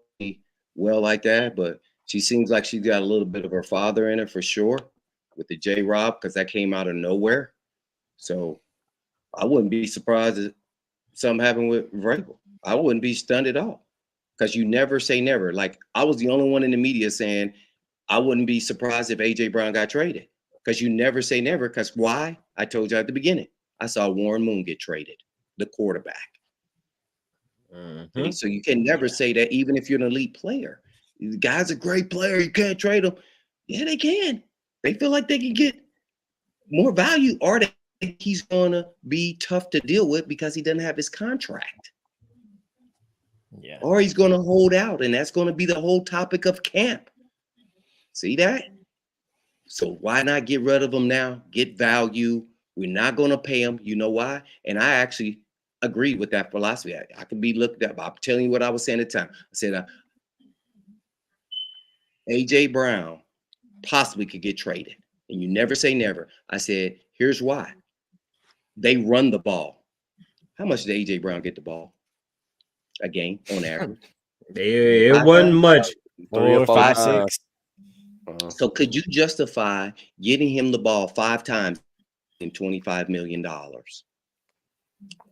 Speaker 4: well like that, but she seems like she's got a little bit of her father in her for sure with the J-Rob, because that came out of nowhere. So I wouldn't be surprised if something happened with Vrabel. I wouldn't be stunned at all because you never say never. Like I was the only one in the media saying I wouldn't be surprised if A.J. Brown got traded because you never say never. Because why? I told you at the beginning. I saw Warren Moon get traded, the quarterback. So you can never say that even if you're an elite player. The guy's a great player. You can't trade him. Yeah, they can. They feel like they can get more value, or they think he's going to be tough to deal with because he doesn't have his contract.
Speaker 3: Yeah.
Speaker 4: Or he's going to hold out, and that's going to be the whole topic of camp. See that? So why not get rid of him now? Get value. We're not going to pay him. You know why? And I actually agreed with that philosophy. I can be looked up. I'm telling you what I was saying at the time. I said, A.J. Brown possibly could get traded. And you never say never. I said, here's why. They run the ball. How much did A.J. Brown get the ball a game on average?
Speaker 2: It wasn't much.
Speaker 3: 4, 5, 6.
Speaker 4: So could you justify getting him the ball 5 times in $25 million?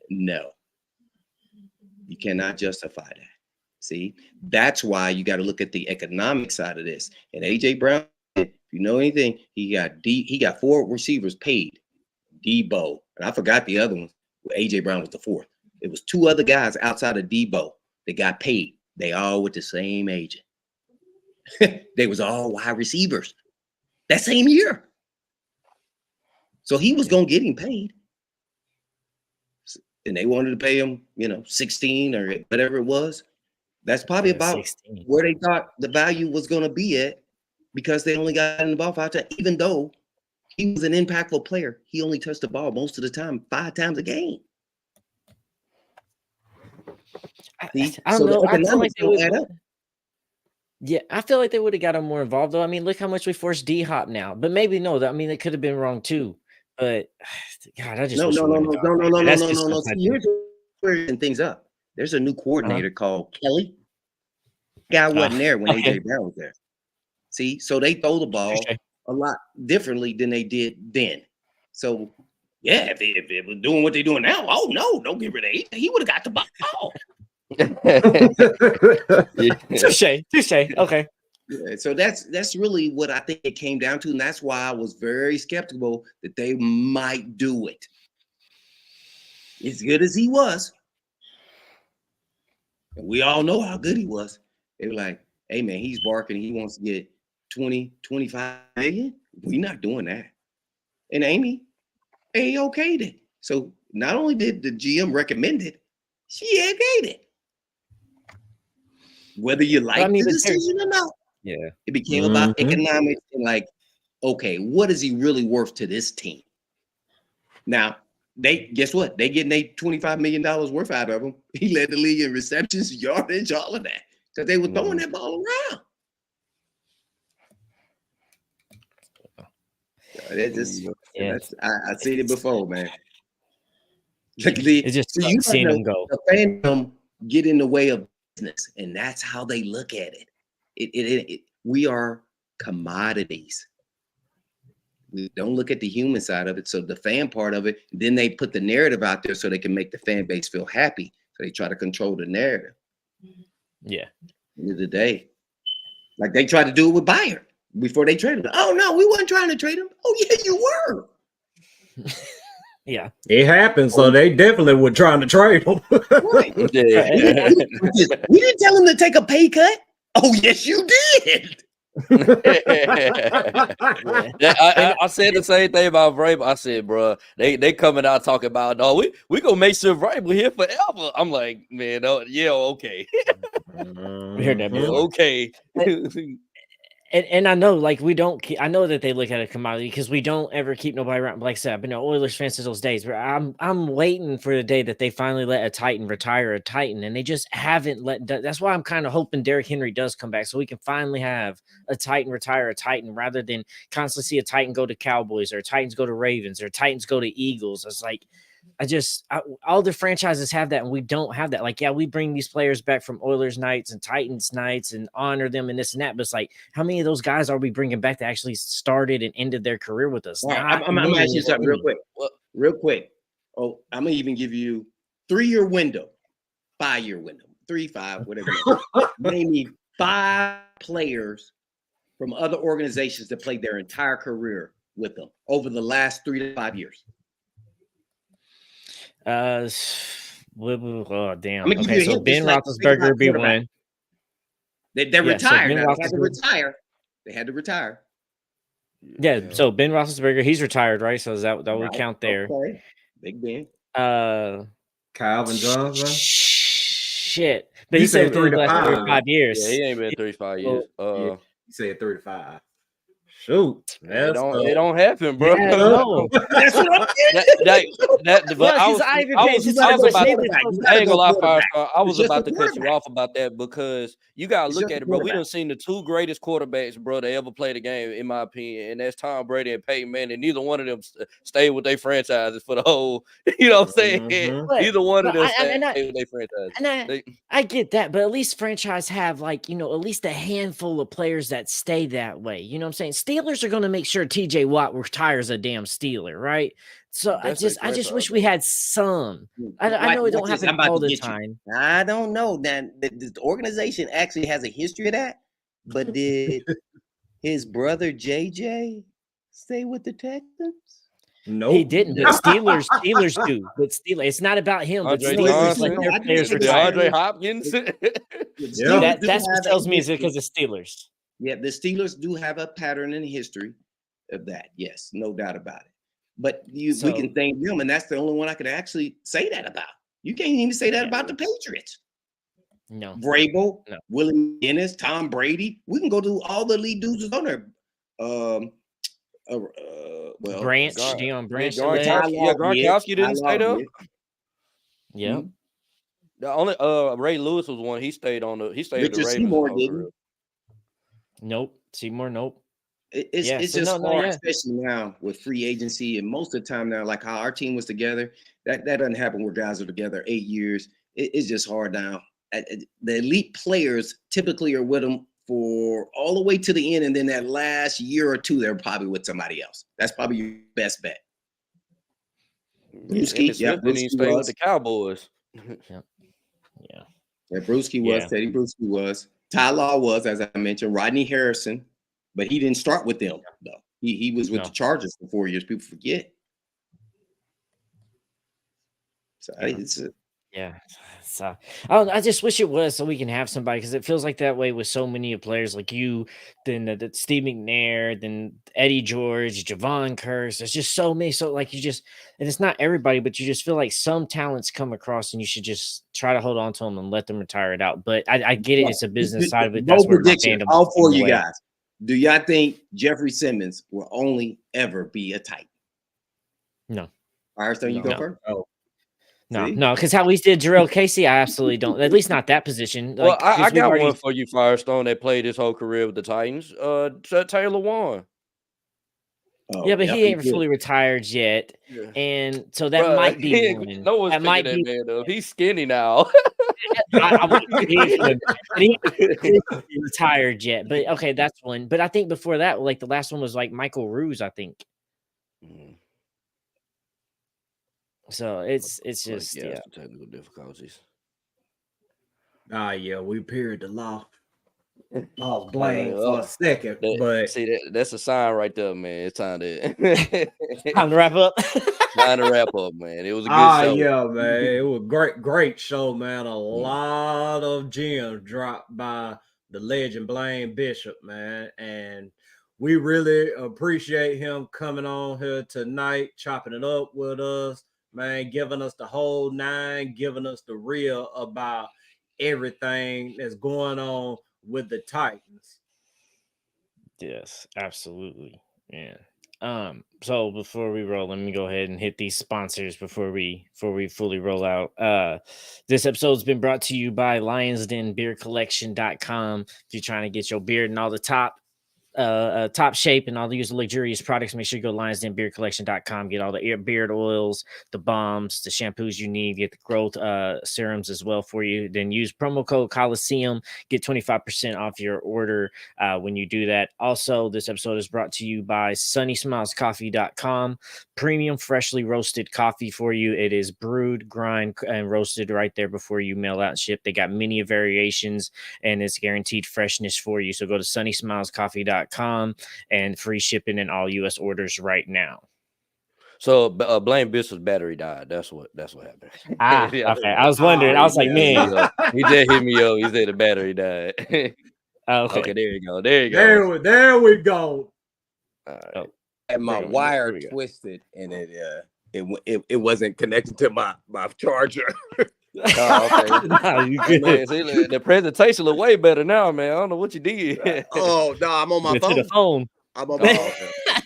Speaker 4: No. You cannot justify that. See, that's why you got to look at the economic side of this. And A.J. Brown, if you know anything, he got 4 receivers paid. Debo, and I forgot the other one. A.J. Brown was the 4th. It was 2 other guys outside of Debo that got paid. They all with the same agent. They was all wide receivers that same year. So he was going to get him paid. And they wanted to pay him, 16 or whatever it was. That's probably about
Speaker 3: 16.
Speaker 4: Where they thought the value was going to be at because they only got in the ball 5 times. Even though he was an impactful player, he only touched the ball most of the time 5 times a game.
Speaker 3: I don't know. I feel like they would
Speaker 4: add up.
Speaker 3: Yeah, I feel like they would have got him more involved, though. I mean, look how much we forced D-Hop now. But maybe no. I mean, it could have been wrong too. But God, I just
Speaker 4: No.
Speaker 3: no.
Speaker 4: See, here's where things up. There's a new coordinator called Kelly. Guy wasn't there when A.J. Brown was there. See, so they throw the ball a lot differently than they did then. So, yeah, if it was doing what they're doing now, oh no, don't get rid of A.J. He would have got the ball.
Speaker 3: Touche. Okay.
Speaker 4: Yeah, so that's really what I think it came down to, and that's why I was very skeptical that they might do it. As good as he was, and we all know how good he was. They were like, hey man, he's barking, he wants to get 20, 25 million. We're not doing that. And Amy okayed it. So not only did the GM recommend it, she okayed it. Whether you like the decision or not.
Speaker 3: Yeah.
Speaker 4: It became about economics and like, okay, what is he really worth to this team? Now, guess what? They getting $25 million worth out of him. He led the league in receptions, yardage, all of that. Because they were throwing that ball around. I've seen it before, man.
Speaker 3: It's just seeing them go.
Speaker 4: The fandom get in the way of business, and that's how they look at it. We are commodities. We don't look at the human side of it. So the fan part of it, then they put the narrative out there so they can make the fan base feel happy. So they try to control the narrative.
Speaker 3: Yeah.
Speaker 4: End of the day. Like they tried to do it with Byard before they traded him. Oh no, we weren't trying to trade him. Oh yeah, you were.
Speaker 3: Yeah.
Speaker 2: It happened, so they definitely were trying to trade him.
Speaker 4: Right. We didn't tell him to take a pay cut. Oh, yes, you did.
Speaker 7: I said the same thing about Vrabel. I said, bro, they coming out talking about, no, we gonna make sure Vrabel here forever. I'm like, man, yeah, okay.
Speaker 3: We heard that, man.
Speaker 7: Okay.
Speaker 3: And I know, like, I know that they look at a commodity because we don't ever keep nobody around. Like I said, I've been an Oilers fan since those days. But I'm waiting for the day that they finally let a Titan retire a Titan, and they just haven't that's why I'm kind of hoping Derrick Henry does come back so we can finally have a Titan retire a Titan rather than constantly see a Titan go to Cowboys or Titans go to Ravens or Titans go to Eagles. It's like, all the franchises have that, and we don't have that. Like, yeah, we bring these players back from Oilers nights and Titans nights and honor them and this and that. But it's like, how many of those guys are we bringing back that actually started and ended their career with us?
Speaker 4: Right. I'm going to ask you something real quick. Oh, I'm going to even give you 3-year window, 5-year window, 3, 5, whatever. Name me 5 players from other organizations that played their entire career with them over the last 3 to 5 years.
Speaker 3: Oh damn.
Speaker 4: I'm gonna give
Speaker 3: Okay,
Speaker 4: you a
Speaker 3: so
Speaker 4: hint,
Speaker 3: Ben
Speaker 4: just like think about
Speaker 3: Roethlisberger be
Speaker 4: quarterback.
Speaker 3: one.
Speaker 4: They're
Speaker 3: Yeah, so
Speaker 4: retired
Speaker 3: Ben
Speaker 4: now. They had to
Speaker 3: Roethlisberger.
Speaker 4: retire. They had to retire.
Speaker 3: Yeah, so Ben Roethlisberger, he's retired, right? So that would
Speaker 4: Right.
Speaker 3: count there.
Speaker 4: Okay. Big Ben.
Speaker 2: Calvin Johnson.
Speaker 3: Shit. But
Speaker 2: You
Speaker 3: he said
Speaker 2: said 3
Speaker 3: the
Speaker 2: to
Speaker 3: last 3 or
Speaker 2: 5.
Speaker 3: 5 years.
Speaker 7: Yeah, he ain't been 3 to 5 years.
Speaker 2: You said 3 to 5. Shoot,
Speaker 7: It don't happen, bro.
Speaker 3: Yeah, no.
Speaker 4: That's what I'm
Speaker 7: But I was about. I ain't gonna lie, Firestar. I was
Speaker 4: just
Speaker 7: about
Speaker 4: a
Speaker 7: to cut you
Speaker 4: quarterback.
Speaker 7: off about that because you gotta
Speaker 4: It's
Speaker 7: look
Speaker 4: just
Speaker 7: at
Speaker 4: a
Speaker 7: it, bro. We
Speaker 4: quarterback.
Speaker 7: done seen the 2 greatest quarterbacks, bro, to ever play the game, in my opinion, and that's Tom Brady and Peyton Manning. Neither one of them stayed with their franchises for the whole. You know what I'm saying?
Speaker 2: Mhm.
Speaker 7: Neither one of them
Speaker 3: And
Speaker 7: stayed with their franchises.
Speaker 3: And I get that, but at least franchise have like, at least a handful of players that stay that way. You know what I'm saying? Steelers are going to make sure TJ Watt retires a damn Steeler, right? So
Speaker 7: That's
Speaker 3: I just wish we had some. I know it don't happen all the time.
Speaker 4: I don't know that the organization actually has a history of that, but did his brother JJ stay with the Texans?
Speaker 2: No,
Speaker 3: He didn't, but Steelers do. But Steelers, it's not about him. But
Speaker 7: Andre
Speaker 3: Steelers let
Speaker 7: Johnson,
Speaker 3: their players retire.
Speaker 7: DeAndre Hopkins.
Speaker 2: Yeah.
Speaker 3: That's what tells me is because of Steelers.
Speaker 4: Yeah, the Steelers do have a pattern in history of that. Yes, no doubt about it. But we can thank them, and that's the only one I could actually say that about. You can't even say that about the Patriots.
Speaker 3: No.
Speaker 4: Vrabel,
Speaker 3: No.
Speaker 4: Willie Dennis, Tom Brady. We can go to all the lead dudes on there.
Speaker 3: Branch, Deion Branch.
Speaker 7: Gronkowski didn't stay there.
Speaker 3: Yeah.
Speaker 7: The only Ray Lewis was one. He stayed on the. He stayed
Speaker 4: Richard
Speaker 7: with the Ravens.
Speaker 4: Seymour didn't.
Speaker 3: Nope. Seymour. Nope.
Speaker 4: It's just hard, especially now with free agency, and most of the time now, like how our team was together, that doesn't happen where guys are together 8 years. It's just hard now. The elite players typically are with them for all the way to the end, and then that last year or two, they're probably with somebody else. That's probably your best bet. Brewski,
Speaker 7: didn't even stay with the Cowboys.
Speaker 3: Yeah.
Speaker 4: Brewski was. Teddy Brewski was. Ty Law was, as I mentioned. Rodney Harrison, but he didn't start with them though. He was with the Chargers for 4 years. People forget. So
Speaker 3: I just wish it was so we can have somebody, because it feels like that way with so many players like you, then the Steve McNair, then Eddie George, Javon Curse. There's just so many. So like and it's not everybody, but you just feel like some talents come across and you should just try to hold on to them and let them retire it out. But I get it. It's a business side of it. That's where my fandom.
Speaker 4: All 4 of you guys. Do y'all think Jeffrey Simmons will only ever be a Titan?
Speaker 3: No.
Speaker 4: Firestone, you go first?
Speaker 2: Oh.
Speaker 3: No, because how we did Jarrell Casey, I absolutely don't. At least not that position.
Speaker 7: Well, I got one for you, Firestone, that played his whole career with the Titans. Taylor Warren.
Speaker 3: Oh, yeah, but he ain't fully retired yet, and so that might be one.
Speaker 7: No one's picking that man up. He's skinny now.
Speaker 3: He retired yet, but okay, that's one. But I think before that, like the last one was like Michael Ruse, I think. So it's just
Speaker 7: technical difficulties.
Speaker 2: Yeah, we period the law. Lost Blaine for a second, but
Speaker 7: see that's a sign right there, man. It's time to
Speaker 3: time to wrap up.
Speaker 7: Time to wrap up, man. It was a good show.
Speaker 2: Yeah, man. It was great show, man. A lot of gems dropped by the legend Blaine Bishop, man, and we really appreciate him coming on here tonight, chopping it up with us, man, giving us the whole 9, giving us the real about everything that's going on with the Titans.
Speaker 3: Yes, absolutely. Yeah. So before we roll, let me go ahead and hit these sponsors before we fully roll out. This episode's been brought to you by LionsDenBeerCollection.com. If you're trying to get your beard and all the top top shape and all these luxurious products, make sure you go lionsdenbeardcollection.com, get all the beard oils, the balms, the shampoos you need, get the growth serums as well for you. Then use promo code Colosseum, get 25% off your order when you do that. Also, this episode is brought to you by sunnysmilescoffee.com. Premium freshly roasted coffee for you. It is brewed, grind, and roasted right there before you mail out and ship. They got many variations and it's guaranteed freshness for you. So go to sunnysmilescoffee.com and free shipping in all U.S. orders right now.
Speaker 7: So Blaine Bishop's battery died. That's what happened.
Speaker 3: Okay. I was wondering. I was like, man,
Speaker 7: he just hit me up. He said the battery died. Okay, there you go.
Speaker 2: There we go.
Speaker 7: Right.
Speaker 4: And my wire twisted, and it wasn't connected to my charger.
Speaker 7: Oh, okay. Man, see, the presentation look way better now, man. I don't know what you did.
Speaker 4: Oh no, I'm on my phone.
Speaker 3: The phone.
Speaker 4: I'm on my phone.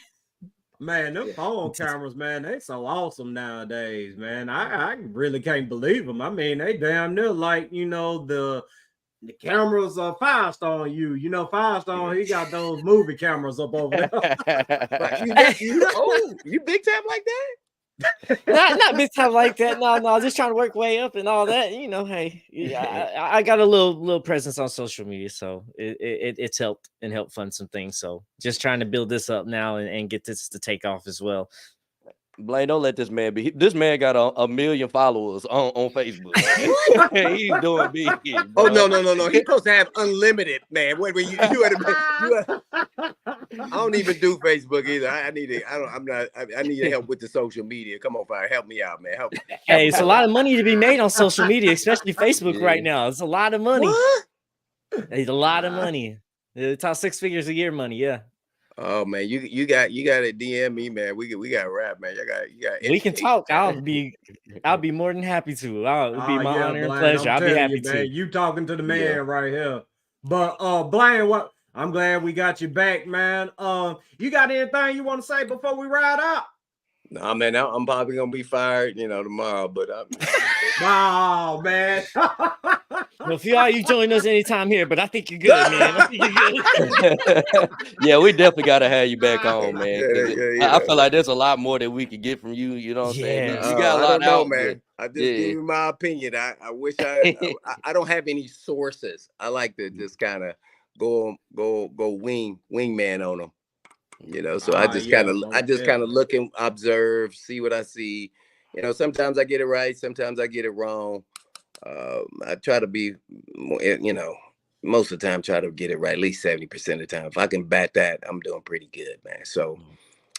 Speaker 2: Man, them phone cameras, man, they so awesome nowadays, man. I really can't believe them. I mean, they damn near like, the cameras are Firestone. Firestone, he got those movie cameras up over there.
Speaker 4: You big time like that?
Speaker 3: not big time like that. No, just trying to work way up and all that. Hey, I got a little presence on social media, so it's helped fund some things. So just trying to build this up now and get this to take off as well.
Speaker 7: Blaine, don't let this man be. This man got a million followers on Facebook. He's doing big.
Speaker 4: Bro. Oh no! He's supposed to have unlimited, man. Wait, you I don't even do Facebook either. I need help with the social media. Come on, fire, help me out, man. Help.
Speaker 3: Hey, it's a lot of money to be made on social media, especially Facebook right now. It's a lot of money.
Speaker 4: What?
Speaker 3: It's a lot of money. It's all 6 figures a year money. Yeah.
Speaker 4: Oh man, you got to DM me, man. We got to rap, man. You got.
Speaker 3: We can talk. I'll be more than happy to. It'll be my honor and pleasure. I'll be happy to.
Speaker 2: You talking to the man right here. But Blaine, I'm glad we got you back, man. You got anything you want to say before we ride out?
Speaker 4: Nah, man, I'm probably gonna be fired, tomorrow. But
Speaker 2: oh man.
Speaker 3: Well, if you join us anytime here, but I think you're good, man. I think you're
Speaker 7: good. Yeah, we definitely got to have you back on, man. Yeah. I feel like there's a lot more that we could get from you. You know what I'm saying? You got a lot out, man.
Speaker 4: I just give you my opinion. I wish I don't have any sources. I like to just kind of go wingman on them. So I just kind of look and observe, see what I see. Sometimes I get it right, sometimes I get it wrong. I try to be, most of the time try to get it right, at least 70% of the time. If I can bat that, I'm doing pretty good, man. So,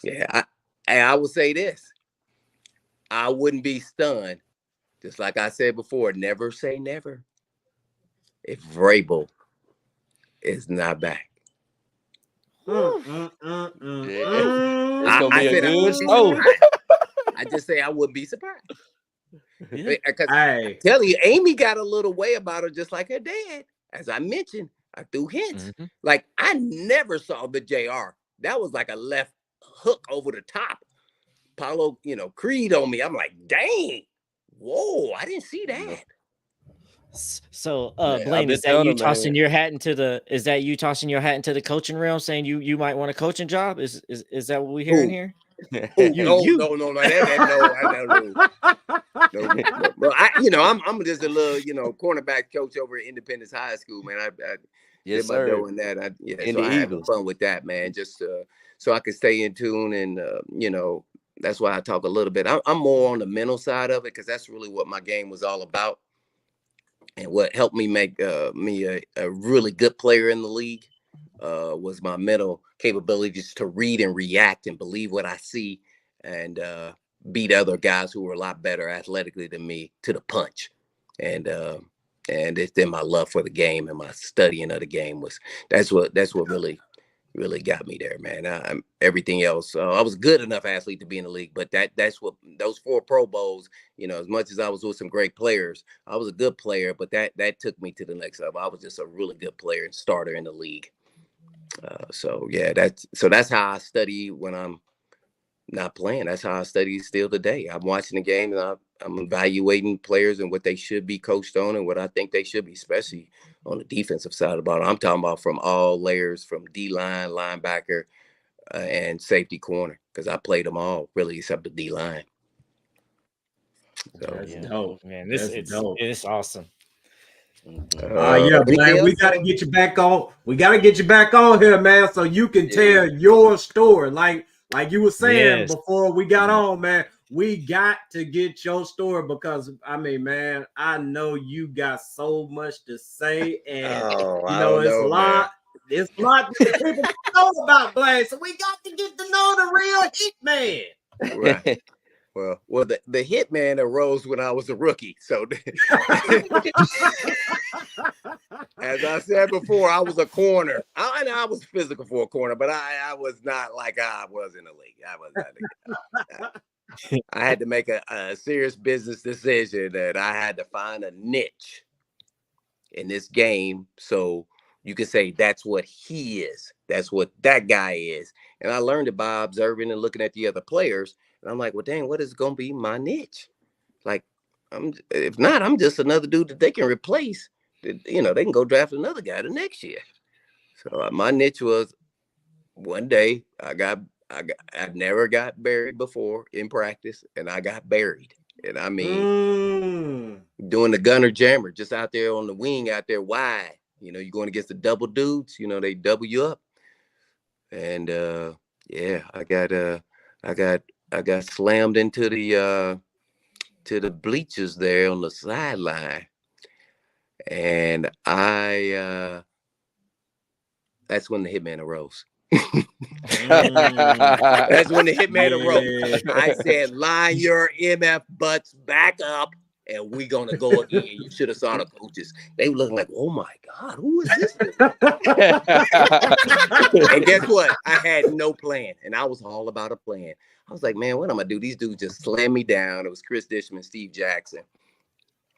Speaker 4: yeah, I would say this. I wouldn't be stunned, just like I said before, never say never, if Vrabel is not back.
Speaker 7: It's going to be a good show.
Speaker 4: I just say I wouldn't be surprised. Because
Speaker 2: I
Speaker 4: tell you, Amy got a little way about her, just like her dad. As I mentioned, I threw hints.
Speaker 3: Mm-hmm.
Speaker 4: Like I never saw the JR. That was like a left hook over the top. Paulo, Creed on me. I'm like, dang, whoa, I didn't see that.
Speaker 3: So, Blaine, is that you tossing your hat into the? Is that you tossing your hat into the coaching realm, saying you might want a coaching job? Is that what we're hearing here?
Speaker 4: No. Well, I'm just a little, cornerback coach over at Independence High School, man. I
Speaker 7: yes,
Speaker 4: did my dough in that. So I had fun with that, man. Just so I could stay in tune, and that's why I talk a little bit. I'm more on the mental side of it because that's really what my game was all about, and what helped me make me a really good player in the league. Was my mental capabilities to read and react and believe what I see and beat other guys who were a lot better athletically than me to the punch. And it's then my love for the game and my studying of the game that's what really got me there, man. Everything else, I was a good enough athlete to be in the league, but that's what those 4 Pro Bowls, as much as I was with some great players, I was a good player, but that took me to the next level. I was just a really good player and starter in the league. So that's how I study when I'm not playing. That's how I study still today. I'm watching the game and I'm evaluating players and what they should be coached on and what I think they should be, especially on the defensive side of the ball. I'm talking about from all layers, from D-line, linebacker, and safety corner, because I played them all, really, except the D-line. So,
Speaker 2: That's dope.
Speaker 3: Man,
Speaker 2: Dope.
Speaker 3: it's awesome.
Speaker 2: Yeah, Blaine, we gotta get you back on. We gotta get you back on here, man, so you can tell your story. Like you were saying before we got on, man. We got to get your story because I mean, man, I know you got so much to say, and it's a lot. It's a lot that people know about Blaine, so we got to get to know the real hitman.
Speaker 4: Right. Well, the hitman arose when I was a rookie. So, as I said before, I was a corner. I was physical for a corner, but I was not like I was in the league. I was not. I had to make a serious business decision that I had to find a niche in this game. So you could say that's what he is. That's what that guy is. And I learned it by observing and looking at the other players. And I'm like, well, dang, what is going to be my niche? Like, if not, I'm just another dude that they can replace. They can go draft another guy the next year. So my niche was one day I never got buried before in practice, and I got buried. And I mean, doing the gunner jammer, just out there on the wing, out there wide. You're going against the double dudes. They double you up. And I got slammed into the bleachers there on the sideline, and that's when the hitman arose. That's when the hitman arose. I said, line your MF butts back up, and we're gonna go again. You should have saw the coaches. They were looking like, oh my God, who is this? And guess what? I had no plan, and I was all about a plan. I was like, man, what am I gonna do? These dudes just slammed me down. It was Chris Dishman, Steve Jackson.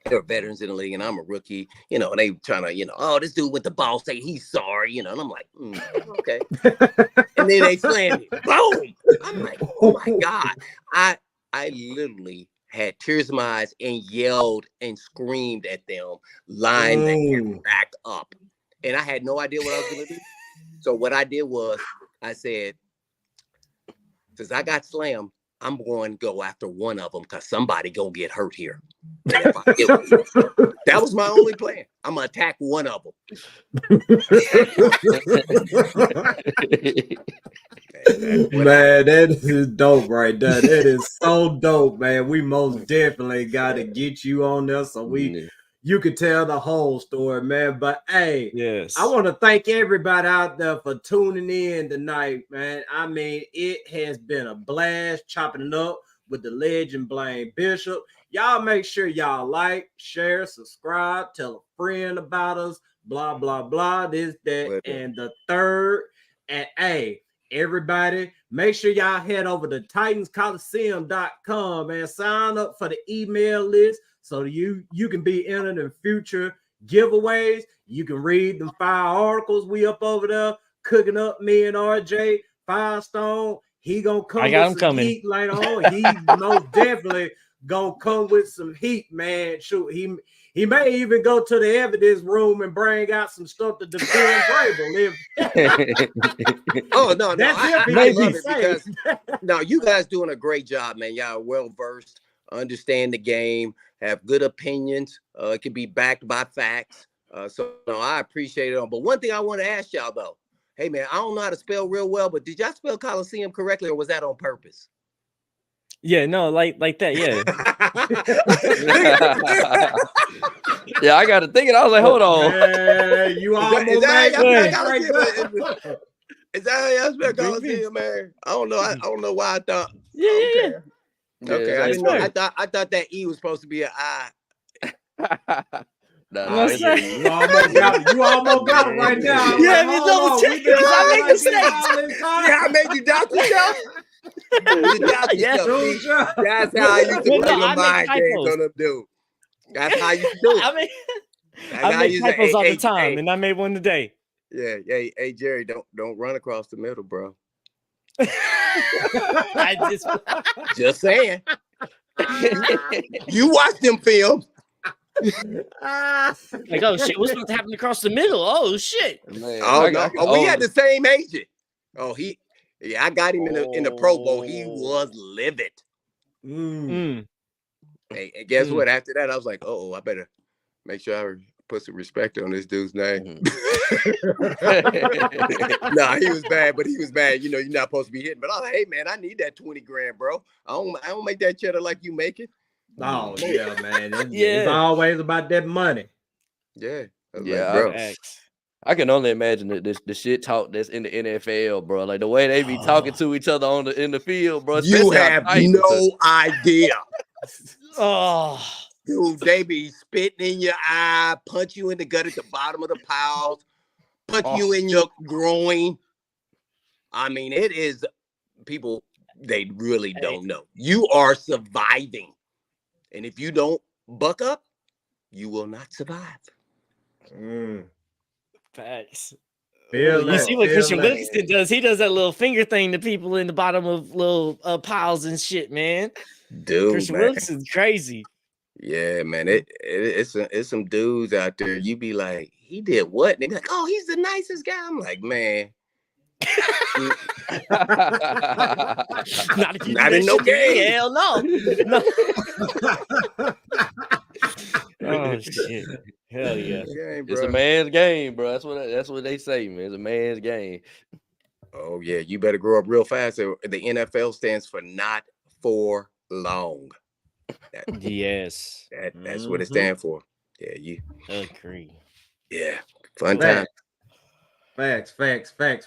Speaker 4: They were veterans in the league, and I'm a rookie. And they trying to, oh, this dude with the ball say he's sorry, and I'm like, okay. And then they slammed me. Boom! I'm like, oh my God. I literally had tears in my eyes and yelled and screamed at them, line them back up. And I had no idea what I was gonna do. So what I did was I said, since I got slammed, I'm going to go after one of them because somebody gonna get hurt here. That was my only plan. I'm gonna attack one of them.
Speaker 2: Man, that is dope right there. That is so dope, man. We most definitely got to get you on there so you could tell the whole story, man. But hey,
Speaker 3: yes,
Speaker 2: I want to thank everybody out there for tuning in tonight, man. I mean, it has been a blast chopping it up with the legend Blaine Bishop. Y'all make sure y'all like, share, subscribe, tell a friend about us, blah, blah, blah, this, that, and the third. And hey, everybody, make sure y'all head over to TitansColiseum.com and sign up for the email list so you can be entered in future giveaways. You can read them 5 articles we up over there cooking up, me and RJ, Firestone. He gonna come with some heat later on. He most definitely gonna come with some heat, man. Shoot, he may even go to the evidence room and bring out some stuff to defend Vrabel.
Speaker 4: Oh no, I love it because no, you guys doing a great job, man. Y'all are well versed, understand the game, have good opinions. It can be backed by facts. So no, I appreciate it. But one thing I want to ask y'all though, hey man, I don't know how to spell real well, but did y'all spell Coliseum correctly, or was that on purpose?
Speaker 3: Yeah, no, like that, yeah.
Speaker 7: Yeah, I got to think it. I was like, hold on.
Speaker 2: You almost
Speaker 4: is that how y'all spell Coliseum, man? I don't know. I don't know why I thought.
Speaker 3: Yeah.
Speaker 4: Okay, I didn't know. I thought that E was supposed to be an I.
Speaker 7: No,
Speaker 2: you almost got it right now.
Speaker 3: Yeah, me double check because I make mistakes.
Speaker 4: Yeah, I made you doubt yourself. That's how I used to play the mind games on them dude. That's how you do it.
Speaker 3: I make typos all the time, and I made one today.
Speaker 4: Yeah, hey Jerry, don't run across the middle, bro.
Speaker 3: I just
Speaker 4: saying. You watch them films.
Speaker 3: Like, oh shit, what's about to happen across the middle? Oh shit.
Speaker 7: Man,
Speaker 4: Oh no, we had the same agent. Oh, I got him in the Pro Bowl. He was livid.
Speaker 2: Mm.
Speaker 4: Hey, and guess what? After that, I was like, I better make sure I put some respect on this dude's name. Nah, he was bad, but he was bad. You know, you're not supposed to be hitting. But I was like, hey man, I need that 20 grand, bro. I don't make that cheddar like you make it.
Speaker 2: Oh yeah, man.
Speaker 3: Yeah.
Speaker 2: It's always about that money.
Speaker 4: Yeah.
Speaker 7: Yeah,
Speaker 4: bro.
Speaker 7: I can only imagine the shit talk that's in the NFL, bro. Like the way they be talking to each other in the field, bro.
Speaker 4: You have no idea.
Speaker 3: Oh,
Speaker 4: Dude, they be spitting in your eye, punch you in the gut at the bottom of the piles, punch you in your groin. I mean, it is people, they really don't know. You are surviving. And if you don't buck up, you will not survive.
Speaker 3: facts.
Speaker 2: You
Speaker 3: see what Christian Wilkinson does? He does that little finger thing to people in the bottom of little piles and shit, man.
Speaker 4: Dude,
Speaker 3: Christian
Speaker 4: man.
Speaker 3: Wilkinson's crazy.
Speaker 4: Yeah, man. It's some dudes out there. You be like, he did what? And they be like, oh, he's the nicest guy. I'm like, man. Not in no game.
Speaker 3: Hell no. Oh shit. Hell yeah.
Speaker 7: It's a man's game, bro. That's what they say, man. It's a man's game.
Speaker 4: Oh yeah, you better grow up real fast. The NFL stands for not for long.
Speaker 3: Yes.
Speaker 4: That's what it stands for. Yeah, you
Speaker 3: agree.
Speaker 4: Yeah, fun time.
Speaker 2: Facts.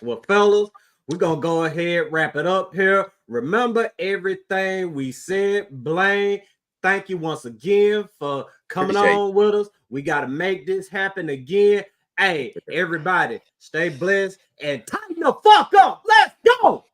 Speaker 2: Well, fellas, we're gonna go ahead, wrap it up here. Remember everything we said. Blaine, thank you once again for coming on with us. We gotta make this happen again. Hey, everybody, stay blessed and tighten the fuck up. Let's go.